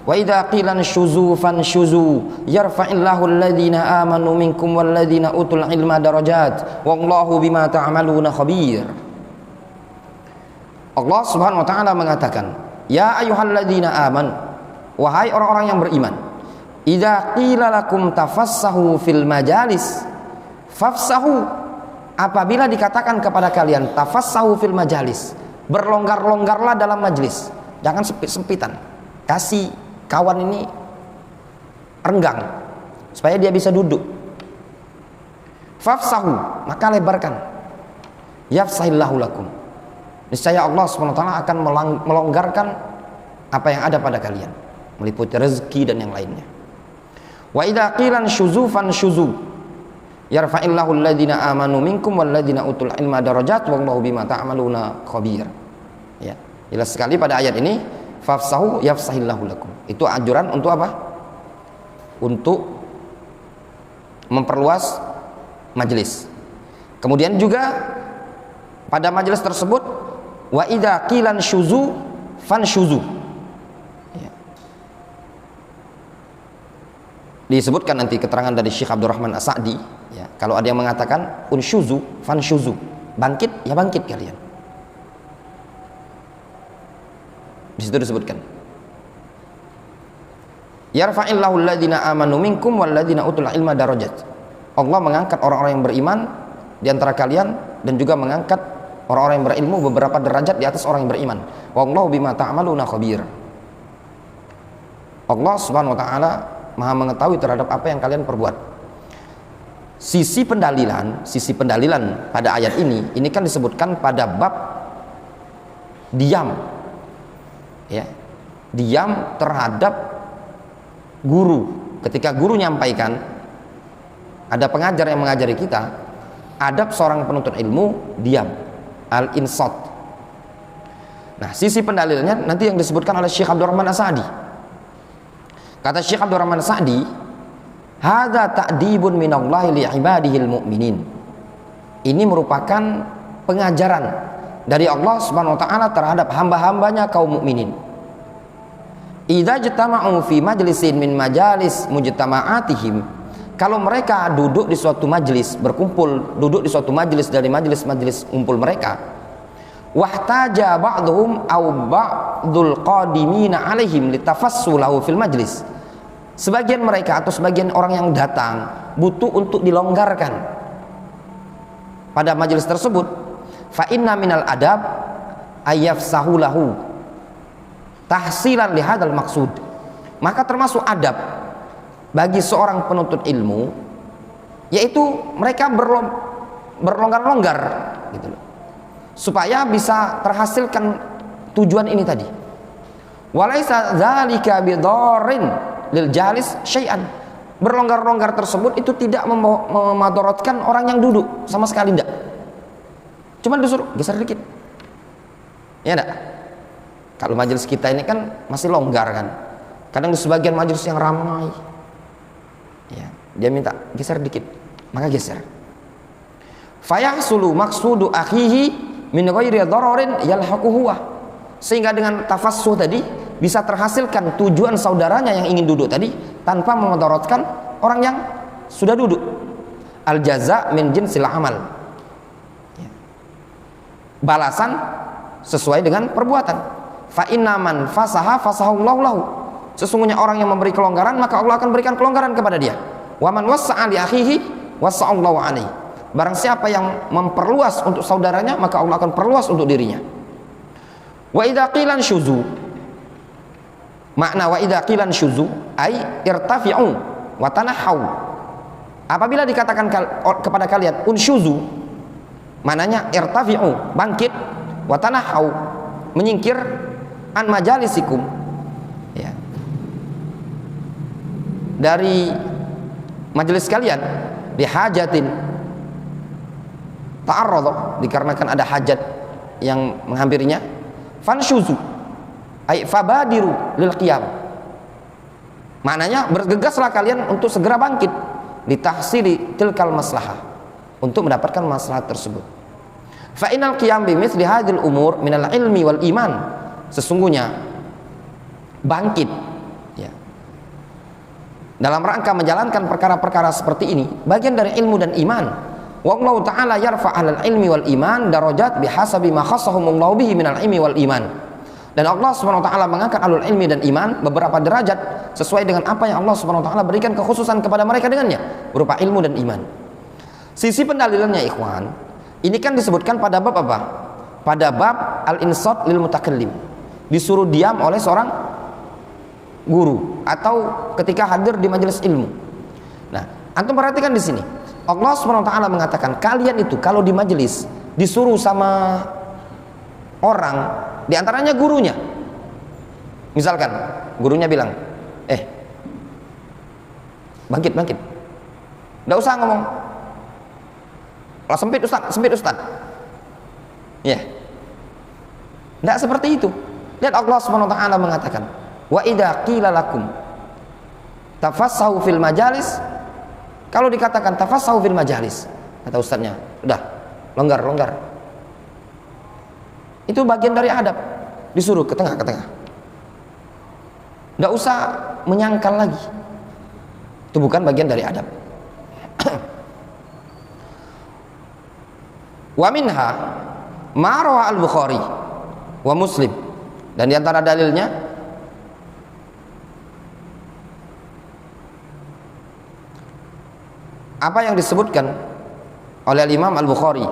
wa idza qila anshuzu fanshuzu yarfa'illahu alladzina amanu minkum walladzina utul ilma darajat wallahu bima ta'maluna khabir. Allah Subhanahu wa taala mengatakan, ya ayyuhalladzina amanu, wahai orang-orang yang beriman, idza qila lakum tafassahu fil majalis fafsahu, apabila dikatakan kepada kalian tafassahu fil majalis, berlonggar-longgarlah dalam majlis, jangan sempit-sempitan, kasih kawan ini renggang supaya dia bisa duduk. Fafsahu, maka lebarkan, yafsahillahu lakum, niscaya Allah SWT akan melonggarkan apa yang ada pada kalian, meliputi rezeki dan yang lainnya. Wa idza qila syuzu fanshuzu yarfa'illahu alladzina amanu minkum walladzina utul ilma darajat wallahu bima ta'maluna khabir. Ya, jelas sekali pada ayat ini, fafsahu yafsahillahu lakum. Itu anjuran untuk apa? Untuk memperluas majelis. Kemudian juga pada majelis tersebut, wa idza qila syuzu fanshuzu, ya. Disebutkan nanti keterangan dari Syekh Abdurrahman As-Sa'di ya, kalau ada yang mengatakan unshuzu fanshuzu, bangkit ya bangkit kalian. Di situ disebutkan yarfa'illahu alladzina amanu minkum walladzina utul ilma darajat. Allah mengangkat orang-orang yang beriman di antara kalian dan juga mengangkat orang-orang yang berilmu beberapa derajat di atas orang yang beriman. Wallahu bima ta'maluna khabir. Allah Subhanahu wa taala Maha mengetahui terhadap apa yang kalian perbuat. Sisi pendalilan pada ayat ini kan disebutkan pada bab diam. Ya. Diam terhadap guru. Ketika guru nyampaikan, ada pengajar yang mengajari kita, adab seorang penuntut ilmu diam, al-insat. Nah, sisi pendalilannya nanti yang disebutkan oleh Syekh Abdurrahman As-Sa'di. Kata Syekh Abdurrahman As-Sa'di, hadza ta'dibun minallahi li'ibadihil mu'minin. Ini merupakan pengajaran dari Allah Subhanahu wa taala terhadap hamba-hambanya kaum mukminin. Idza jatama'u fi majlisin min majalis mujtama'atihim, kalau mereka duduk di suatu majlis, berkumpul duduk di suatu majlis dari majlis-majlis kumpul mereka, wahtaja ba'dhum aw ba'dul qadimina alaihim litafassulahu fil majlis, sebagian mereka atau sebagian orang yang datang butuh untuk dilonggarkan pada majlis tersebut, fa inna minal adab ayyafsahu lahu tahsilan lihadal maksud, maka termasuk adab bagi seorang penuntut ilmu yaitu mereka berlonggar-longgar gitu loh, supaya bisa terhasilkan tujuan ini tadi. Walaisa dzalika bidarrin lil jalis syai'an, berlonggar-longgar tersebut itu tidak memadaratkan orang yang duduk sama sekali, enggak. Cuman disuruh geser dikit, ya enggak. Kalau majelis kita ini kan masih longgar kan, kadang di sebagian majelis yang ramai ya, dia minta geser dikit, maka geser. Fayahsulu maqsudu akhihi min ghairi dhararin yalhaquhu, sehingga dengan tafassuh tadi bisa terhasilkan tujuan saudaranya yang ingin duduk tadi tanpa memudaratkan orang yang sudah duduk. Al jaza min jinsil amal. Balasan sesuai dengan perbuatan. Fa inna man fasaha fasahullahu lahu. Sesungguhnya orang yang memberi kelonggaran, maka Allah akan berikan kelonggaran kepada dia. Wa man wassa'a li akhihi wassa'allahu alaihi. Barang siapa yang memperluas untuk saudaranya, maka Allah akan perluas untuk dirinya. Wa idza qilan syuzu. Makna wa idza qilan syuzu ai irtafi'u wa tanahau. Apabila dikatakan kepada kalian unsyuzu, maknanya irtafi'u, bangkit, wa tanahau, menyingkir, an majalisikum, ya, dari majelis kalian, bihajatin ta'arrada, dikarenakan ada hajat yang menghampirinya, fanshuzu ay fabadiru lil qiyam, maknanya bergegaslah kalian untuk segera bangkit, litahsili tilkal maslahah, untuk mendapatkan maslahat tersebut. Fa inal qiyam bimithli hadhil umur minal ilmi wal iman, sesungguhnya bangkit, ya, dalam rangka menjalankan perkara-perkara seperti ini bagian dari ilmu dan iman. Wallahu ta'ala yarfa' 'alal ilmi wal iman darajat bihasabi ma khassahumullahu bihi minal ilmi wal iman. Dan Allah Subhanahu wa taala mengangkat alul ilmi dan iman beberapa derajat sesuai dengan apa yang Allah Subhanahu wa taala berikan kekhususan kepada mereka dengannya berupa ilmu dan iman. Sisi pendalilannya ikhwan, ini kan disebutkan pada bab apa? Pada bab al-insat lil mutakallim. Disuruh diam oleh seorang guru atau ketika hadir di majelis ilmu. Nah, antum perhatikan di sini. Allah SWT mengatakan kalian itu kalau di majelis disuruh sama orang, diantaranya gurunya, misalkan gurunya bilang, bangkit, nggak usah ngomong, sempit Ustaz, ya, nggak seperti itu. Lihat Allah SWT mengatakan, wa idza qila lakum tafassahu fil majalis. Kalau dikatakan tafassahu fil majalis, kata ustaznya, udah longgar. Itu bagian dari adab. Disuruh ke tengah. Nggak usah menyangkal lagi. Itu bukan bagian dari adab. Wa minha ma rawa al-Bukhari wa Muslim. Dan di antara dalilnya apa yang disebutkan oleh Imam Al-Bukhari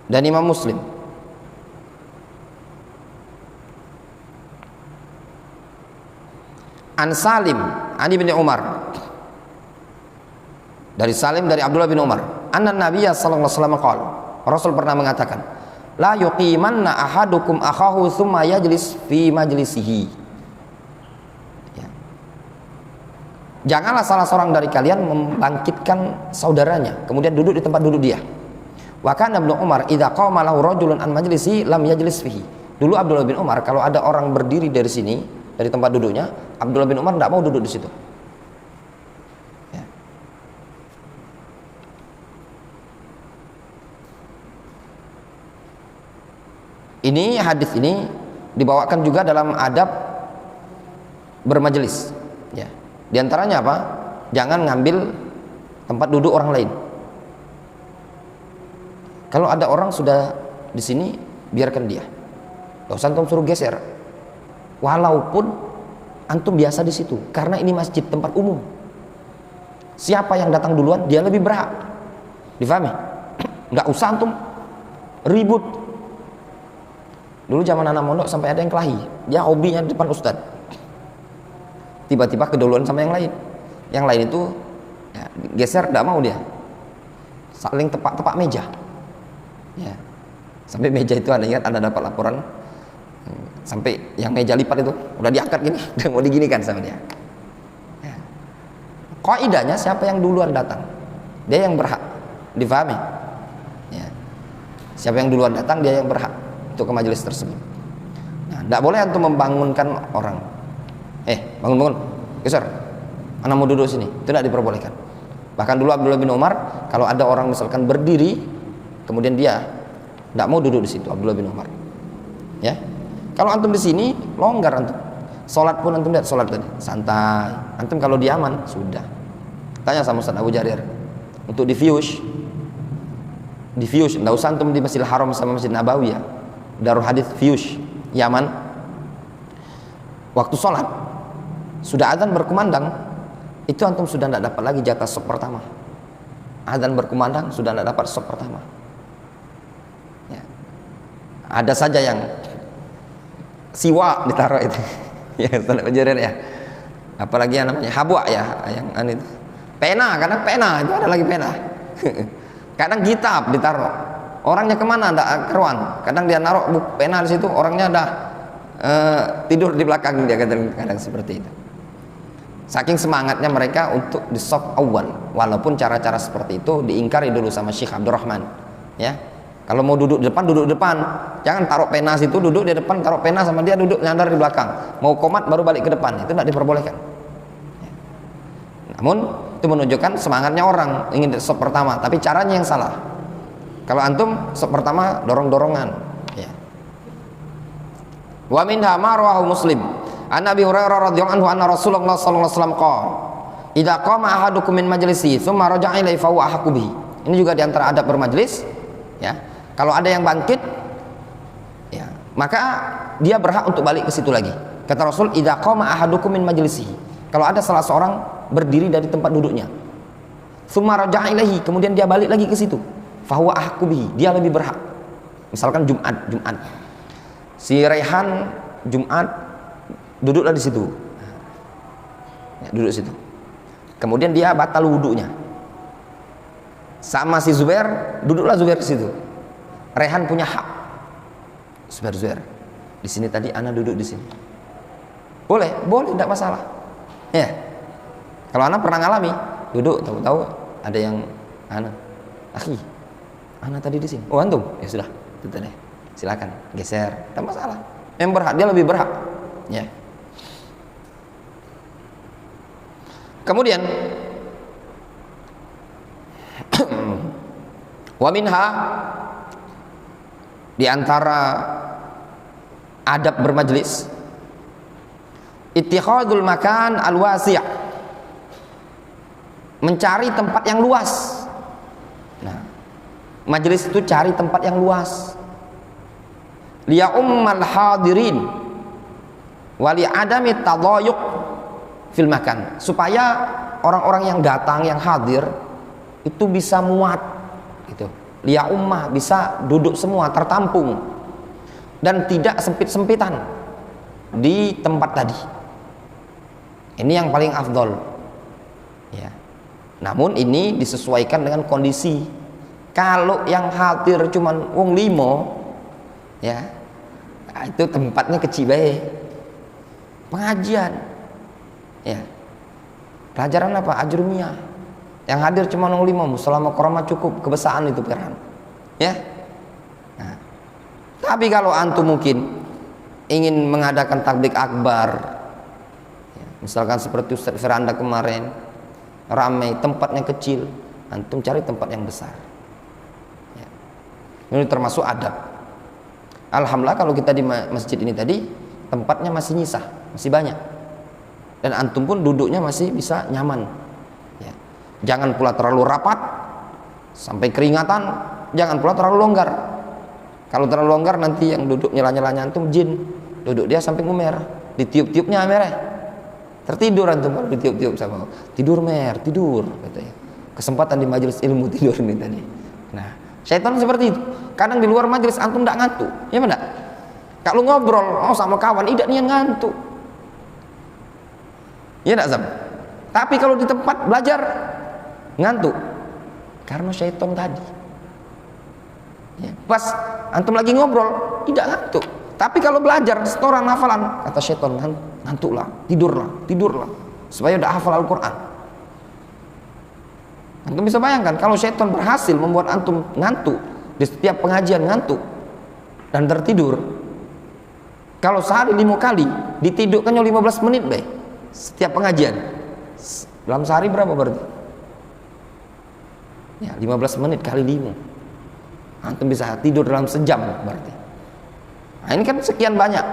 dan Imam Muslim. An Salim an Ibnu Umar, dari Salim dari Abdullah bin Umar, anna Nabiyya sallallahu alaihi wasallam qala, Rasul pernah mengatakan, la yuqimanna ahadukum akhahu tsumma yajlis fi majlisihi. Janganlah salah seorang dari kalian membangkitkan saudaranya kemudian duduk di tempat duduk dia. Wa kana Ibnu Umar idza qama lahu rajulun an majlisi lam yajlis fihi. Dulu Abdullah bin Umar kalau ada orang berdiri dari sini, dari tempat duduknya, Abdullah bin Umar tidak mau duduk di situ. Ya. Ini hadis ini dibawakan juga dalam adab bermajelis, ya. Di antaranya apa? Jangan ngambil tempat duduk orang lain. Kalau ada orang sudah di sini, biarkan dia. Gak usah antum suruh geser. Walaupun antum biasa di situ, karena ini masjid tempat umum. Siapa yang datang duluan, dia lebih berhak. Difahami? Gak usah antum ribut. Dulu zaman anak mondok sampai ada yang kelahi, dia hobinya di depan ustadz. Tiba-tiba keduluan sama yang lain. Yang lain itu ya, geser, tidak mau dia. Saling tepak meja. Ya. Sampai meja itu ada, ingat, ada dapat laporan. Sampai yang meja lipat itu udah diangkat gini, udah mau diginikan sama dia. Ya. Kaidahnya siapa yang duluan datang, dia yang berhak. Difahami? Ya. Siapa yang duluan datang, dia yang berhak untuk ke majelis tersebut. Nah, tidak boleh untuk membangunkan orang. Bangun, geser, anak mau duduk sini, itu tidak diperbolehkan. Bahkan dulu Abdullah bin Umar, kalau ada orang misalkan berdiri, kemudian dia tidak mau duduk di situ, Abdullah bin Umar, ya, Kalau antum di sini longgar antum. Salat pun antum lihat salat tadi santai. Antum kalau di Yaman sudah. Tanya sama Ustaz Abu Jarir. Untuk diffuse, enggak usah antum di Masjidil Haram sama Masjid Nabawi ya. Darul Hadits Fiyush Yaman. Waktu salat sudah adzan berkumandang, itu antum sudah tidak dapat lagi jatah sop pertama. Adzan berkumandang sudah tidak dapat sop pertama. Ya. Ada saja yang siwa ditaruh itu. Ya, Ustaz Abu Jarir ya. Apalagi yang namanya habwa ya, yang itu. Pena, kadang pena, itu ada lagi pena. Kadang kitab ditaruh. Orangnya kemana? Ndak keruan. Kadang dia naruh buku pena di situ, orangnya dah tidur di belakang dia, kadang seperti itu. Saking semangatnya mereka untuk di saf awal, walaupun cara-cara seperti itu diingkari dulu sama Syekh Abdurrahman. Ya, kalau mau duduk di depan, jangan taruh pena situ, duduk di depan, taruh pena sama dia duduk nyandar di belakang. Mau komat baru balik ke depan, itu tidak diperbolehkan. Ya. Namun itu menunjukkan semangatnya orang ingin sop pertama, tapi caranya yang salah. Kalau antum sop pertama dorong-dorongan. Ya. Wa minha ma rawahu Muslim. An Abi Hurairah radhiyallahu anhu anna Rasulullah sallallahu alaihi wasallam qala, "Idza qama ahadukum min majlisi, tsumma raja'a ilaihi fa huwa ahqqu bihi." Ini juga di antara adab bermajlis, ya. Kalau ada yang bangkit, ya, maka dia berhak untuk balik ke situ lagi. Kata Rasul, "Idza qama ahadukum min majlisihi." Kalau ada salah seorang berdiri dari tempat duduknya, tsumma raja'a ilaihi, kemudian dia balik lagi ke situ, fa huwa ahqqu bihi, dia lebih berhak. Misalkan Jumat. Si Raihan Jumat duduklah di situ, ya, duduk situ. Kemudian dia batal wudunya. Sama si Zubair, duduklah Zubair di situ. Rehan punya hak. Zubair. Di sini tadi ana duduk di sini. Boleh, tidak masalah. Ya. Kalau ana pernah ngalami, duduk tahu-tahu ada yang akhi, ana tadi di sini. Oh antum, ya sudah, itu tadi. Silakan geser, tidak masalah. Yang berhak, dia lebih berhak. Ya. Kemudian wa minha, di antara adab bermajlis, ittikhadul makan al-wasi', mencari tempat yang luas. Nah, majlis itu cari tempat yang luas. Liya ummal hadirin wali adami tadayuq fil makan, supaya orang-orang yang datang, yang hadir itu bisa muat gitu. Liya ummah, bisa duduk semua, tertampung dan tidak sempit-sempitan di tempat tadi. Ini yang paling afdol ya. Namun ini disesuaikan dengan kondisi. Kalau yang hadir cuman wong limo ya, nah itu tempatnya kecil bae. Pengajian ya, pelajaran apa? Ajrumiyah. Yang hadir cuma wong limo, musolama korma cukup, kebesaan itu peran ya. Nah, tapi kalau antum mungkin ingin mengadakan tablik akbar ya, misalkan seperti Ustaz Firanda kemarin, ramai, tempatnya kecil, antum cari tempat yang besar ya. Ini termasuk adab. Alhamdulillah kalau kita di masjid ini tadi tempatnya masih nyisa, masih banyak, dan antum pun duduknya masih bisa nyaman ya. Jangan pula terlalu rapat sampai keringatan, jangan pula terlalu longgar. Kalau terlalu longgar nanti yang duduk nyela-nyelanya antum jin, duduk dia sampai ngumer, ditiup-tiupnya merah, tertidur antum kalau ditiup-tiup sama tidur tidur katanya. Kesempatan di majelis ilmu tidur ini tadi. Nah, syaitan seperti itu. Kadang di luar majelis antum tidak ngantuk, ya benar? Kalau ngobrol sama kawan tidak niat ngantuk, ya tidak Zam? Tapi kalau di tempat belajar ngantuk karena syaitan tadi ya. Pas antum lagi ngobrol tidak ngantuk, tapi kalau belajar setoran hafalan, kata syaitan, ngantuklah, tidurlah supaya udah hafal Al-Quran. Antum bisa bayangkan kalau syaitan berhasil membuat antum ngantuk di setiap pengajian, ngantuk dan tertidur. Kalau sehari 5 kali ditidurkannya 15 menit baik setiap pengajian, dalam sehari berapa berarti? Ya 15 menit kali 5, antum bisa tidur dalam sejam berarti. Nah, ini kan sekian banyak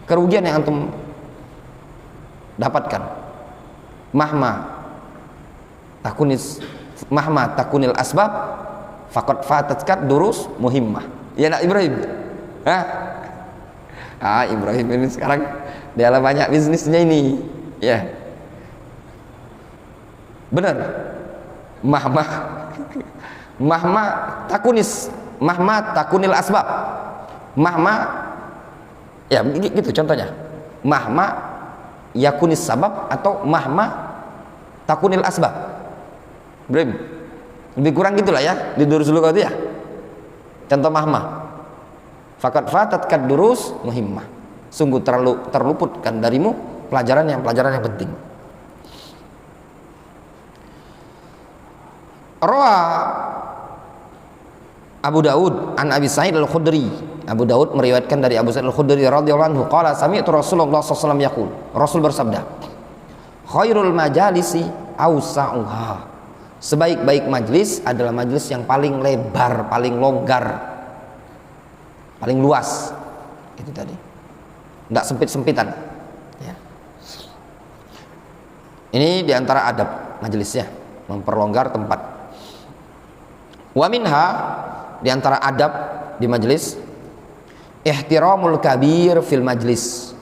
kerugian yang antum dapatkan. Mahma takunil asbab faqad fatatkat durus muhimmah. Ya nak Ibrahim? Ibrahim ini sekarang dia banyak bisnisnya ini. Ya. Benar. Mahma takunil asbab. Mahma ya gitu contohnya. Mahma yakunis sabab atau mahma takunil asbab. Ibrahim. Lebih kurang gitulah ya di durus dulu itu ya. Contoh mahma. Fakat fatatkat durus muhimmah. Sungguh terluputkan darimu pelajaran yang penting. Rawa Abu Daud an Abi Sa'id Al-Khudri. Abu Daud meriwayatkan dari Abu Sa'id Al-Khudri radhiyallahu anhu qala sami'tu Rasulullah sallallahu alaihi wasallam yaqul. Rasul bersabda, khairul majalisi awsa'uha. Sebaik-baik majlis adalah majlis yang paling lebar, paling longgar, paling luas. Itu tadi. Tidak sempit-sempitan. Ya. Ini diantara adab majlisnya, memperlonggar tempat. Wa minha, diantara adab di majlis, ihtiramul kabir fil majlis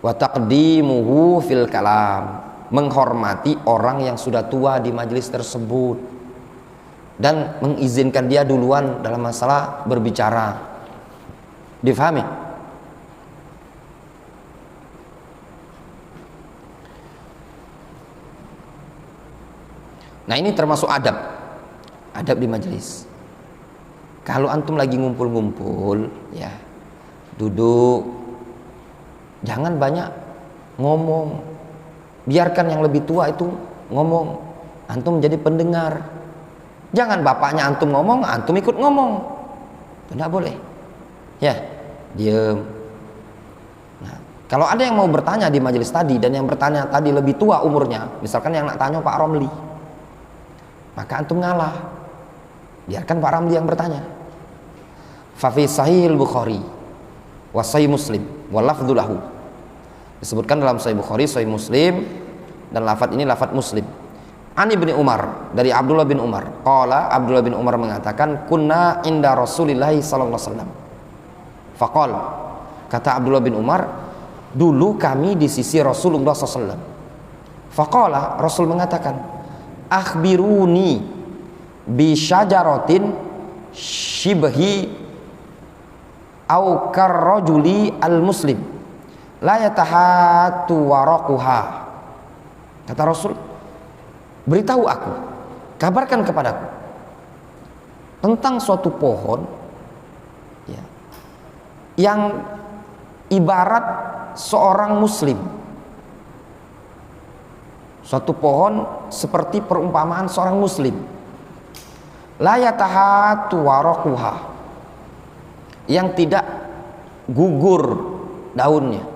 wa taqdimuhu fil kalam. Menghormati orang yang sudah tua di majelis tersebut dan mengizinkan dia duluan dalam masalah berbicara. Difahami? Nah, ini termasuk adab di majelis. Kalau antum lagi ngumpul-ngumpul, ya duduk, jangan banyak ngomong. Biarkan yang lebih tua itu ngomong, antum jadi pendengar. Jangan bapaknya antum ngomong, antum ikut ngomong. Tidak boleh. Ya, diam. Nah, kalau ada yang mau bertanya di majelis tadi dan yang bertanya tadi lebih tua umurnya, misalkan yang nak tanya Pak Romli, maka antum ngalah. Biarkan Pak Romli yang bertanya. Fa fi Sahih Bukhari wa Sahih Muslim wa lafdhu lahu. Disebutkan dalam Sahih Bukhari, Sahih Muslim, dan lafadz ini lafadz Muslim. Ani bin Umar, dari Abdullah bin Umar. Qala, Abdullah bin Umar mengatakan, kunna inda Rasulillah sallallahu alaihi wasallam. Faqala, kata Abdullah bin Umar, dulu kami di sisi Rasulullah sallallahu alaihi wasallam. Faqala, Rasul mengatakan, akhbiruni bi syajaratin shibhi au karrajuli al-muslim la yatahatu waraquha. Kata Rasul, beritahu aku, kabarkan kepadaku tentang suatu pohon ya, yang ibarat seorang muslim. Suatu pohon seperti perumpamaan seorang muslim. La yatahatu waraquha, yang tidak gugur daunnya.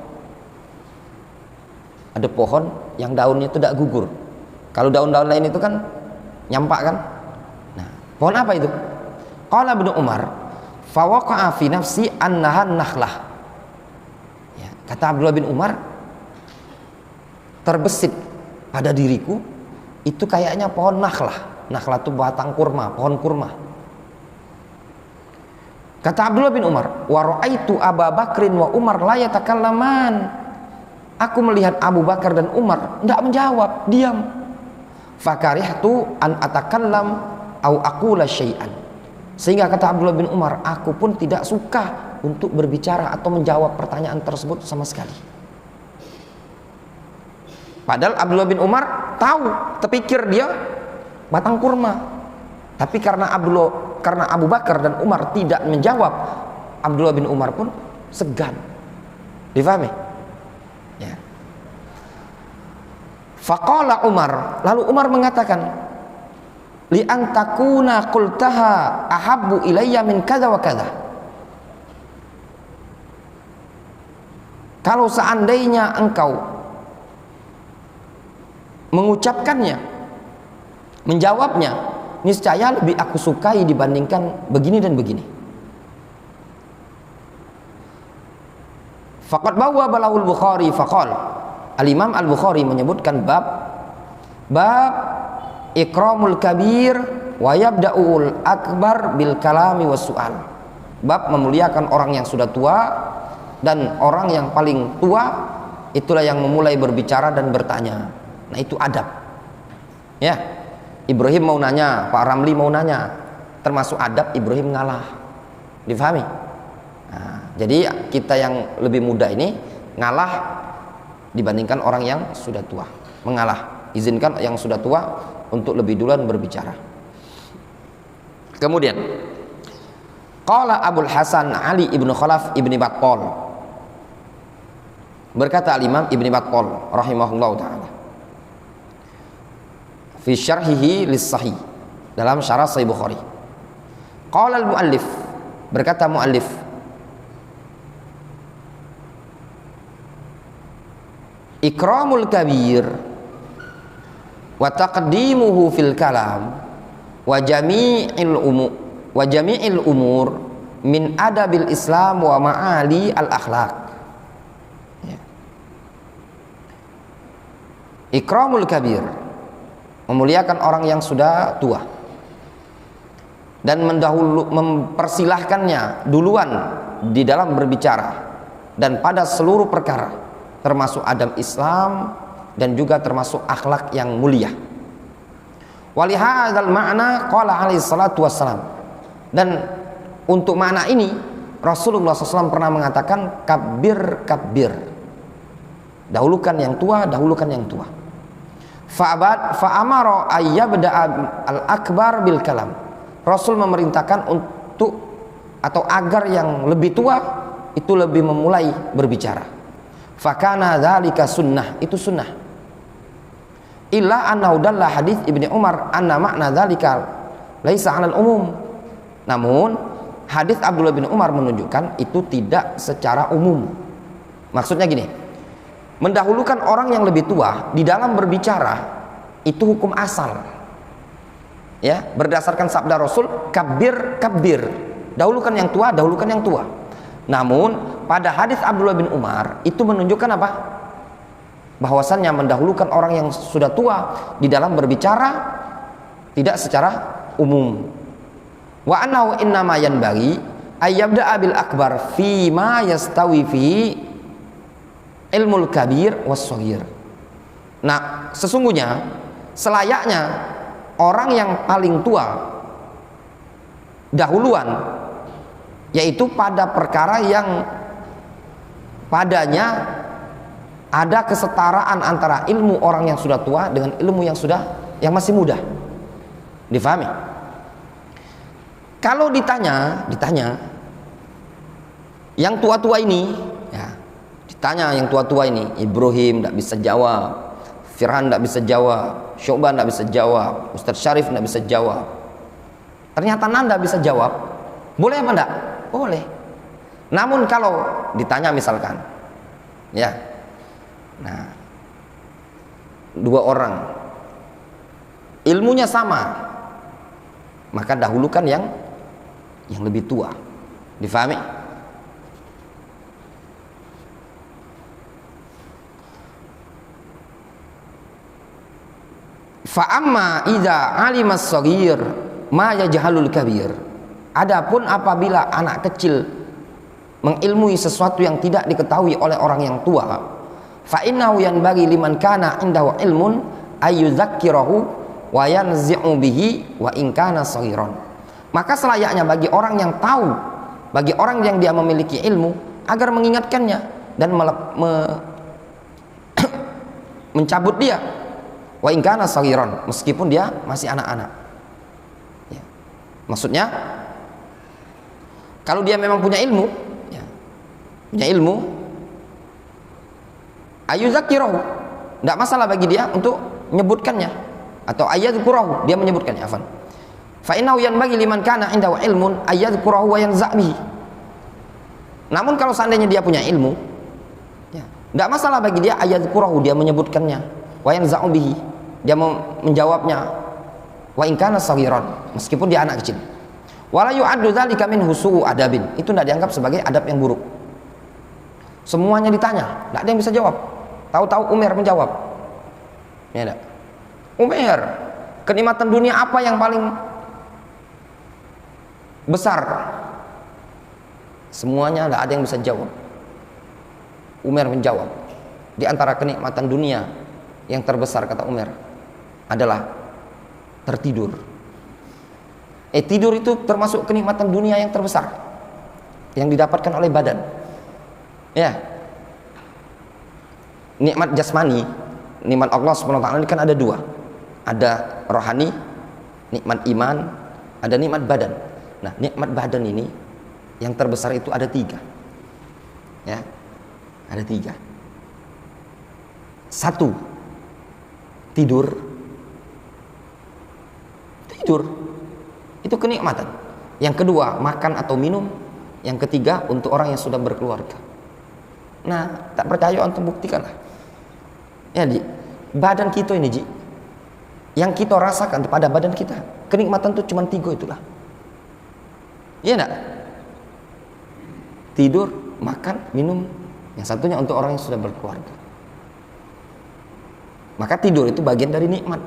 Ada pohon yang daunnya itu tidak gugur. Kalau daun-daun lain itu kan nyampak kan. Nah, pohon apa itu? Qala Ibnu Umar, fa waqa'a fi nafsi annaha nakhlah. Ya, kata Abdullah bin Umar, terbesit pada diriku itu kayaknya pohon nakhlah. Nakhlah itu batang kurma, pohon kurma. Kata Abdullah bin Umar, wa ra'aitu Abu Bakrin wa Umar la yatakallaman. Aku melihat Abu Bakar dan Umar tidak menjawab, diam. Fakarihtu an atakallam au aqula syai'an. Sehingga kata Abdullah bin Umar, aku pun tidak suka untuk berbicara atau menjawab pertanyaan tersebut sama sekali. Padahal Abdullah bin Umar tahu, terpikir dia batang kurma. Tapi karena Abu Bakar dan Umar tidak menjawab, Abdullah bin Umar pun segan. Difahami? Ya. Faqala Umar, lalu Umar mengatakan, li an takuna qultaha ahabbu ilayya min kadza wa kadza. Kalau seandainya engkau mengucapkannya, menjawabnya, niscaya lebih aku sukai dibandingkan begini dan begini. Faqad bawwa balahul Bukhari faqal. Al-Imam Al-Bukhari menyebutkan bab ikramul kabir wa yabda'ul akbar bil kalami was su'al. Bab memuliakan orang yang sudah tua dan orang yang paling tua itulah yang memulai berbicara dan bertanya. Nah, itu adab. Ya. Ibrahim mau nanya, Pak Ramli mau nanya. Termasuk adab Ibrahim ngalah. Difahami? Nah, jadi kita yang lebih muda ini ngalah dibandingkan orang yang sudah tua. Mengalah. Izinkan yang sudah tua untuk lebih duluan berbicara. Kemudian qala Abul Hasan Ali ibnu Khalaf ibni Battal, berkata al-Imam Ibni Battal rahimahullahu taala fi syarhihi lis-sahih, dalam syarah Sahih Bukhari. Qala al-muallif, berkata muallif, ikramul kabir wa taqdimuhu fil kalam wa jami'il umur min adabil Islam wa ma'ali al akhlaq. Ya. Ikramul kabir, memuliakan orang yang sudah tua dan mempersilahkannya duluan di dalam berbicara dan pada seluruh perkara, termasuk adab Islam dan juga termasuk akhlak yang mulia. Walihadzal ma'na qala alaihi salatu wassalam, dan untuk makna ini Rasulullah SAW pernah mengatakan kabir, dahulukan yang tua, dahulukan yang tua. Fa'amara ayyabda al-akbar bil kalam, Rasul memerintahkan untuk atau agar yang lebih tua itu lebih memulai berbicara. Fakana dzalika sunnah, itu sunnah. Illa annahu dalla hadits Ibni Umar anna makna dzalika laisa 'alal umum. Namun hadis Abdullah bin Umar menunjukkan itu tidak secara umum. Maksudnya gini, mendahulukan orang yang lebih tua di dalam berbicara itu hukum asal. Ya, berdasarkan sabda Rasul, kabir, dahulukan yang tua, dahulukan yang tua. Namun pada hadis Abdullah bin Umar itu menunjukkan apa? Bahwasannya mendahulukan orang yang sudah tua di dalam berbicara tidak secara umum. Wa annahu innama yanbaghi ayyabda'a bil akbar fi ma yastawi fihi ilmul kabir was shaghir. Nah, sesungguhnya selayaknya orang yang paling tua dahuluan, yaitu pada perkara yang padanya ada kesetaraan antara ilmu orang yang sudah tua dengan ilmu yang masih muda. Difahami? Kalau ditanya yang tua-tua ini, ya, ditanya yang tua-tua ini, Ibrahim tidak bisa jawab, Firhan tidak bisa jawab, Syu'bah tidak bisa jawab, Ustaz Syarif tidak bisa jawab. Ternyata Nanda bisa jawab, boleh apa enggak? Boleh. Namun kalau ditanya misalkan, ya, nah, dua orang ilmunya sama, maka dahulukan yang lebih tua. Difahami? Fa'amma idza 'alima as-shaghir ma yajhalul kabir. Adapun apabila anak kecil mengilmui sesuatu yang tidak diketahui oleh orang yang tua, fa innahu yanbaghi liman kana indahu ilmun ayyudzakkirahu wa yanzi'u bihi wa in kana shaghiran. Maka selayaknya bagi orang yang tahu, bagi orang yang dia memiliki ilmu, agar mengingatkannya dan mencabut dia, wa in kana shaghiran, meskipun dia masih anak-anak. Ya. Maksudnya kalau dia memang punya ilmu, ya, punya ilmu, ayyudzakirahu, tidak masalah bagi dia untuk menyebutkannya, atau ayyadzkurahu, dia menyebutkannya. Afan. Fa innahu yanbaghi liman kana indahu ilmun ayyadzkurahu wa yanza' bihi. Namun kalau seandainya dia punya ilmu, ya, tidak masalah bagi dia ayyadzkurahu, dia menyebutkannya, wa yanza'u bihi, dia menjawabnya, wa in kana shaghiran, meskipun dia anak kecil. Wala yu'addu dzalika min husu'u adabin, itu tidak dianggap sebagai adab yang buruk. Semuanya ditanya, tidak ada yang bisa jawab. Tahu-tahu Umar menjawab. Ya enggak? Umar, kenikmatan dunia apa yang paling besar? Semuanya tidak ada yang bisa jawab. Umar menjawab, di antara kenikmatan dunia yang terbesar, kata Umar, adalah tertidur. Tidur itu termasuk kenikmatan dunia yang terbesar yang didapatkan oleh badan. Ya, nikmat jasmani, nikmat Allah SWT ini kan ada dua. Ada rohani, nikmat iman, ada nikmat badan. Nah, nikmat badan ini yang terbesar itu ada tiga. Ya, ada tiga. Satu, tidur. Itu kenikmatan. Yang kedua, makan atau minum. Yang ketiga, untuk orang yang sudah berkeluarga. Nah, tak percaya antum buktikanlah. Ya, Ji, badan kita ini, Ji, yang kita rasakan pada badan kita, kenikmatan itu cuma tiga itulah. Iya enggak? Tidur, makan, minum. Yang satunya untuk orang yang sudah berkeluarga. Maka tidur itu bagian dari nikmat.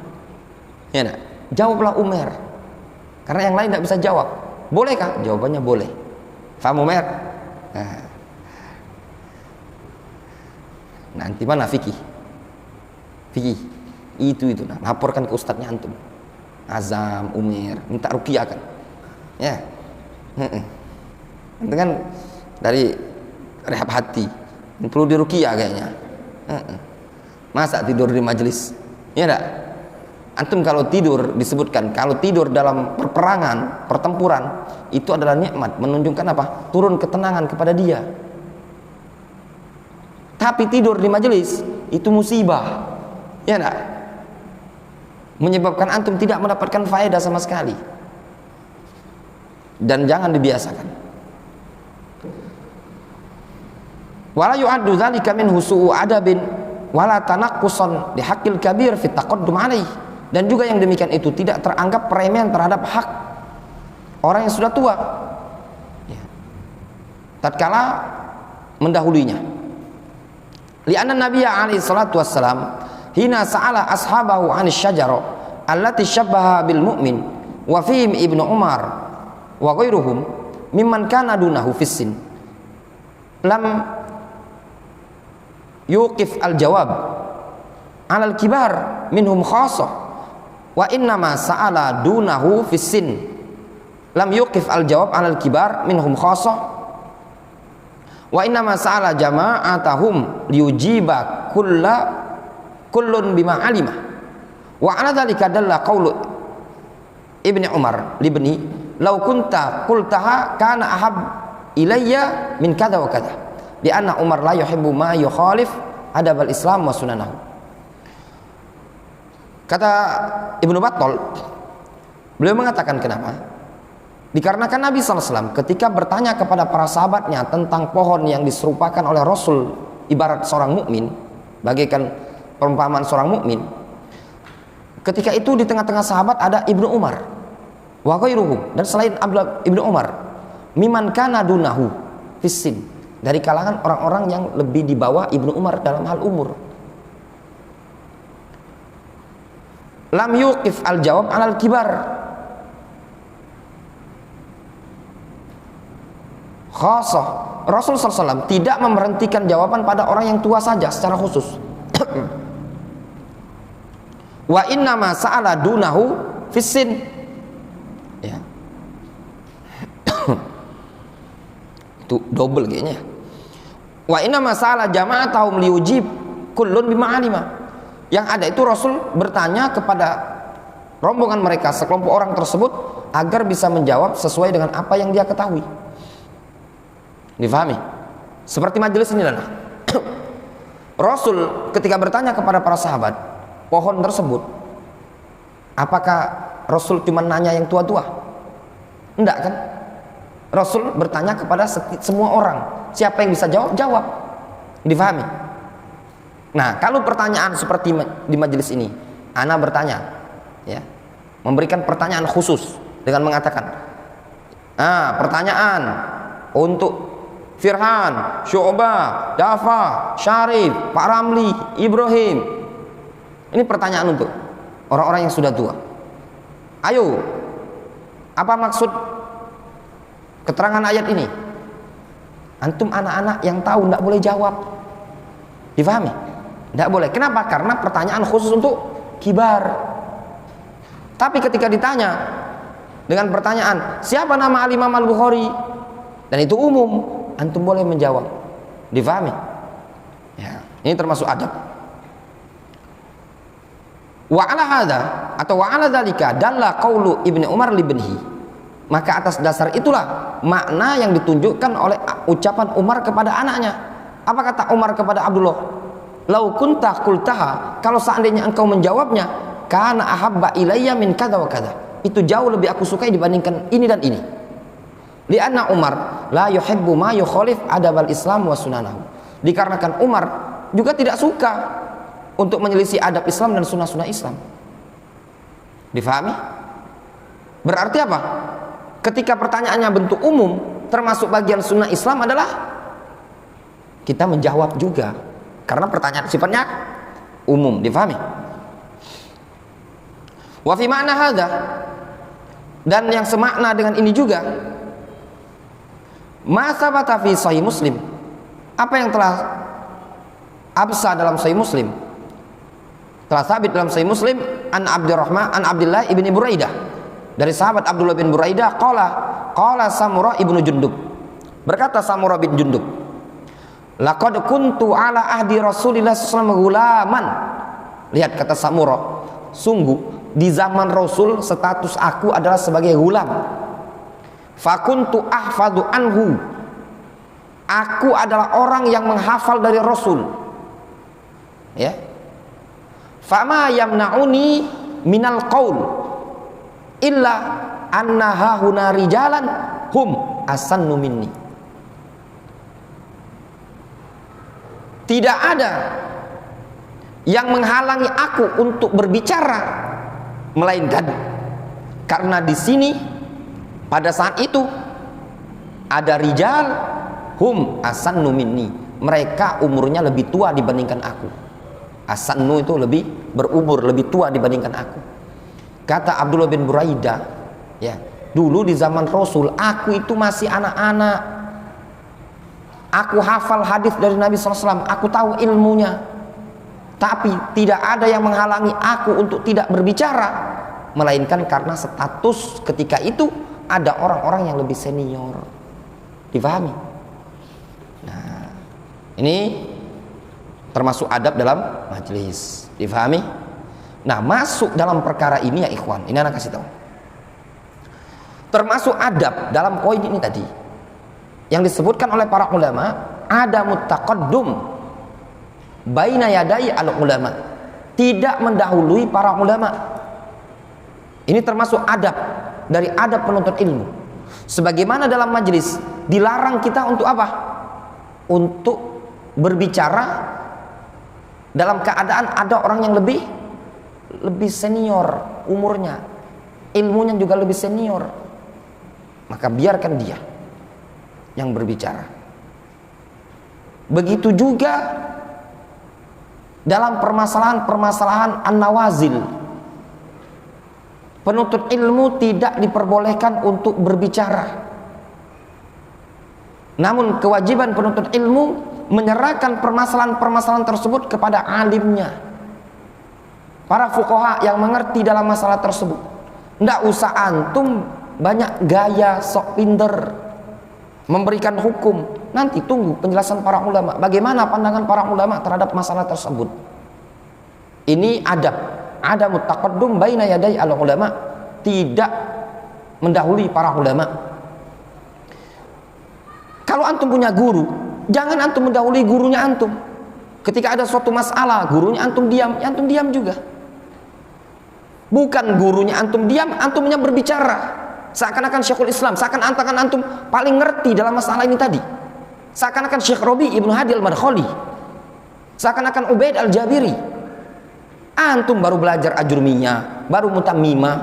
Ya enggak? Jawablah Umar. Karena yang lain tidak bisa jawab. Bolehkah? Jawabannya boleh. Faham Umar? Nah. Nanti mana fikih? Itu nah, laporkan ke ustadznya antum. Azam, Umar, minta ruqyah kan? Ya. Itu kan dari rehab hati. Perlu diruqyah kayaknya. Masa tidur di majelis? Ya enggak? Antum kalau tidur, disebutkan kalau tidur dalam perperangan, pertempuran, itu adalah nikmat, menunjukkan apa? Turun ketenangan kepada dia. Tapi tidur di majelis itu musibah. Ya enggak? Menyebabkan antum tidak mendapatkan faedah sama sekali. Dan jangan dibiasakan. Wala yu'addu dzalika minhu su'u adabin wala tanaqqusan li haqqil kabir fi taqaddum alaihi. Dan juga yang demikian itu tidak teranggap peremehan terhadap hak orang yang sudah tua, ya, tatkala mendahulinya. Li'anna Nabiya alaihi salatu wassalam hina sa'ala ashabahu 'anis syajara allati syabbaha bil mu'min wa fihim Ibnu Umar wa ghairuhum mimman kana dunahu fissin lam yuqif al-jawab 'alal kibar minhum khassah wa innama sa'ala dunahu fissin lam yuqif al-jawab 'alal kibar minhum khassah wa innama sa'ala jama'atahum liyujiba kullun bima alima wa 'ala dzalika dalla qaulu Ibnu Umar libni law kunta qultaha kana ahab ilayya min kadza wa kadza di anna Umar la yuhibbu ma yukhalif adab al-Islam wa sunanahu. Kata Ibnu Battal, beliau mengatakan kenapa? Dikarenakan Nabi SAW ketika bertanya kepada para sahabatnya tentang pohon yang diserupakan oleh Rasul ibarat seorang mukmin, bagaikan perumpamaan seorang mukmin. Ketika itu di tengah-tengah sahabat ada Ibnu Umar, wa ghairuhum, dan selain Ibnu Umar, miman kana dunahu fissin, dari kalangan orang-orang yang lebih di bawah Ibnu Umar dalam hal umur. Lam yuqif al-jawab 'alal kibar. Khassah, Rasul SAW tidak memberhentikan jawaban pada orang yang tua saja secara khusus. Wa innama sa'ala dunahu fissin. Ya. Itu double kayaknya. Wa innama sa'ala jama'atahum liyujib kullun bima alima. Yang ada itu Rasul bertanya kepada rombongan mereka, sekelompok orang tersebut, agar bisa menjawab sesuai dengan apa yang dia ketahui. Difahami? Seperti majelis ini lah. Rasul ketika bertanya kepada para sahabat pohon tersebut, apakah Rasul cuma nanya yang tua-tua? Enggak kan? Rasul bertanya kepada semua orang. Siapa yang bisa jawab, jawab. Difahami? Nah, kalau pertanyaan seperti di majelis ini, ana bertanya, ya, memberikan pertanyaan khusus dengan mengatakan, pertanyaan untuk Firhan, Syu'bah, Dafa, Syarif, Pak Ramli, Ibrahim. Ini pertanyaan untuk orang-orang yang sudah tua. Ayo, apa maksud keterangan ayat ini? Antum anak-anak yang tahu tidak boleh jawab. Difahami? Tidak boleh. Kenapa? Karena pertanyaan khusus untuk kibar. Tapi ketika ditanya dengan pertanyaan, siapa nama Al-Imam Al-Bukhari? Dan itu umum, antum boleh menjawab. Difahami? Ya, ini termasuk adab. Wa ala hadza atau wa ala dzalika dalla qaulu Ibnu Umar li ibnihi. Maka atas dasar itulah makna yang ditunjukkan oleh ucapan Umar kepada anaknya. Apa kata Umar kepada Abdullah? Lau kunta qultaha, kalau seandainya engkau menjawabnya, kana ahabba ilayya min kadza wa kadza. Itu jauh lebih aku sukai dibandingkan ini dan ini. Lianna Umar la yuhibbu ma yukhalif adabal Islam wa sunanahu. Dikarenakan Umar juga tidak suka untuk menyelisih adab Islam dan sunnah-sunnah Islam. Difahami? Berarti apa? Ketika pertanyaannya bentuk umum, termasuk bagian sunnah Islam adalah kita menjawab juga, karena pertanyaan sifatnya umum. Difahami? Wa fi ma'na hadza, dan yang semakna dengan ini juga, ma sabata fi sahih Muslim, apa yang telah absa dalam sahih Muslim, telah sabit dalam sahih Muslim, an Abdullah ibni Buraidah, dari sahabat Abdullah bin Buraidah, qala Samurah ibnu Jundub, berkata Samurah bin Jundub, laqad kuntu ala ahdi Rasulillah sallallahu alaihi wasallam gulaman. Lihat kata Samurah, sungguh di zaman Rasul status aku adalah sebagai gulam. Fakuntu ahfadu anhu, aku adalah orang yang menghafal dari Rasul. Ya. Fama yamna'uni minal qaul illa anna hahuna rijalan hum asannu minni. Tidak ada yang menghalangi aku untuk berbicara, melainkan karena di sini pada saat itu ada rijal hum asannu minni, mereka umurnya lebih tua dibandingkan aku. Asannu itu lebih berumur, lebih tua dibandingkan aku. Kata Abdullah bin Buraidah, ya, dulu di zaman Rasul aku itu masih anak-anak. Aku hafal hadis dari Nabi SAW, aku tahu ilmunya. Tapi tidak ada yang menghalangi aku untuk tidak berbicara, melainkan karena status ketika itu ada orang-orang yang lebih senior. Difahami? Nah, ini termasuk adab dalam majelis. Difahami? Nah, masuk dalam perkara ini ya ikhwan, ini anak kasih tahu. Termasuk adab dalam poin ini tadi yang disebutkan oleh para ulama, ada mutaqaddum baina yadai al ulama, tidak mendahului para ulama. Ini termasuk adab dari adab penuntut ilmu. Sebagaimana dalam majelis dilarang kita untuk apa? Untuk berbicara dalam keadaan ada orang yang lebih senior umurnya, ilmunya juga lebih senior, maka biarkan dia yang berbicara. Begitu juga dalam permasalahan an-nawazil, penuntut ilmu tidak diperbolehkan untuk berbicara. Namun kewajiban penuntut ilmu menyerahkan permasalahan-permasalahan tersebut kepada alimnya, para fuqaha yang mengerti dalam masalah tersebut. Nggak usah antum banyak gaya sok pinter memberikan hukum. Nanti tunggu penjelasan para ulama, bagaimana pandangan para ulama terhadap masalah tersebut. Ini adab, ada mutaqaddum baina yaday al ulama, tidak mendahului para ulama. Kalau antum punya guru, jangan antum mendahului gurunya antum. Ketika ada suatu masalah, gurunya antum diam, ya antum diam juga. Bukan gurunya antum diam, antumnya berbicara. Seakan-akan Syekhul Islam, seakan-akan antum paling ngerti dalam masalah ini tadi. Seakan-akan Syekh Rabi Ibnu Hadi Al-Madkhali, seakan-akan Ubaid Al-Jabiri. Antum baru belajar ajurmiyah, baru mutammimah.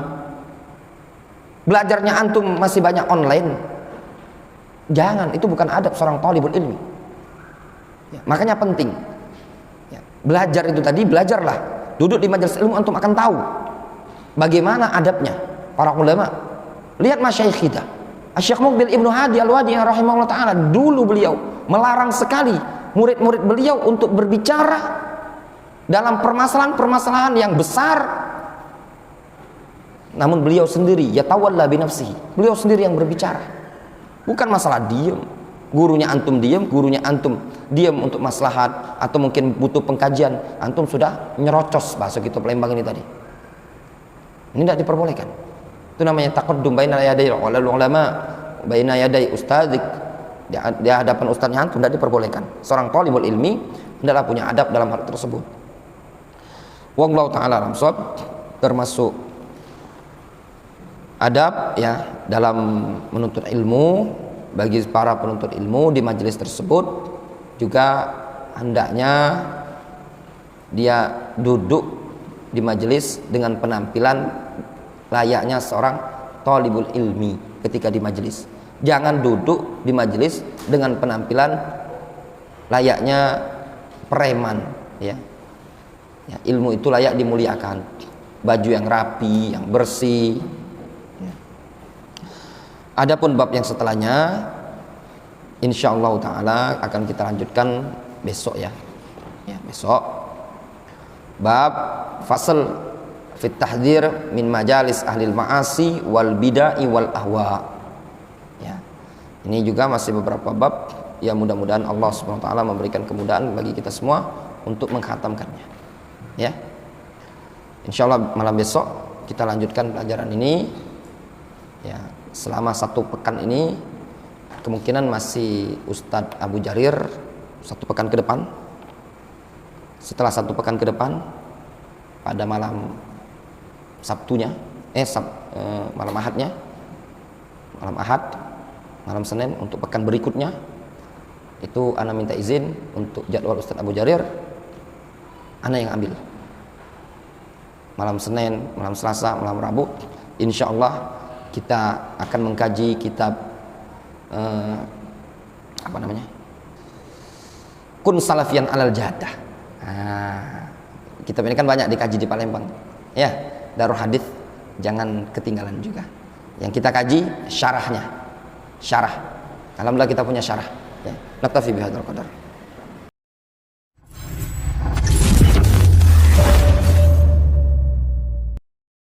Belajarnya antum masih banyak online. Jangan, itu bukan adab seorang thalibul ilmi. Ya, makanya penting. Ya, belajar itu tadi, belajarlah. Duduk di majelis ilmu antum akan tahu bagaimana adabnya para ulama. Lihat masyayikh kita. Syekh Muqbil Ibnu Hadi Al-Wadi rahimahullah taala, dulu beliau melarang sekali murid-murid beliau untuk berbicara dalam permasalahan-permasalahan yang besar. Namun beliau sendiri yatawalla bi nafsihi. Beliau sendiri yang berbicara. Bukan masalah diam. Gurunya antum diam, gurunya antum diam untuk maslahat atau mungkin butuh pengkajian, antum sudah nyerocos bahasa kita Palembang ini tadi. Ini tidak diperbolehkan. Itu namanya taqaddum baina yaday ulama, baina yaday ustadzik. Di hadapan ustadznya antum tidak diperbolehkan. Seorang thalibul ilmi hendaklah punya adab dalam hal tersebut. Wallahu taala alam shawab. Termasuk adab ya dalam menuntut ilmu, bagi para penuntut ilmu di majelis tersebut juga hendaknya dia duduk di majelis dengan penampilan layaknya seorang thalibul ilmi ketika di majelis. Jangan duduk di majelis dengan penampilan layaknya preman ya. Ya, ilmu itu layak dimuliakan. Baju yang rapi, yang bersih. Adapun bab yang setelahnya insyaallah taala akan kita lanjutkan besok ya. Ya, besok. Bab fasal fit tahdhir min majalis ahlil ma'asi wal bid'ah wal ahwa. Ya. Ini juga masih beberapa bab yang mudah-mudahan Allah Subhanahu wa taala memberikan kemudahan bagi kita semua untuk mengkhatamkannya. Ya. Insyaallah malam besok kita lanjutkan pelajaran ini. Ya. Selama 1 pekan ini kemungkinan masih Ustadz Abu Jarir 1 pekan ke depan. Setelah 1 pekan ke depan pada malam Sabtunya, malam Ahadnya, malam Ahad, malam Senin untuk pekan berikutnya itu ana minta izin untuk jadwal Ustadz Abu Jarir, ana yang ambil. Malam Senin, malam Selasa, malam Rabu, insyaallah kita akan mengkaji kitab Kun Salafiyan Alal Jadah. Kitab ini kan banyak dikaji di Palembang. Ya, Darul Hadits jangan ketinggalan juga. Yang kita kaji syarahnya. Syarah. Alhamdulillah kita punya syarah. Ya. Naktafi bihadzal qadar.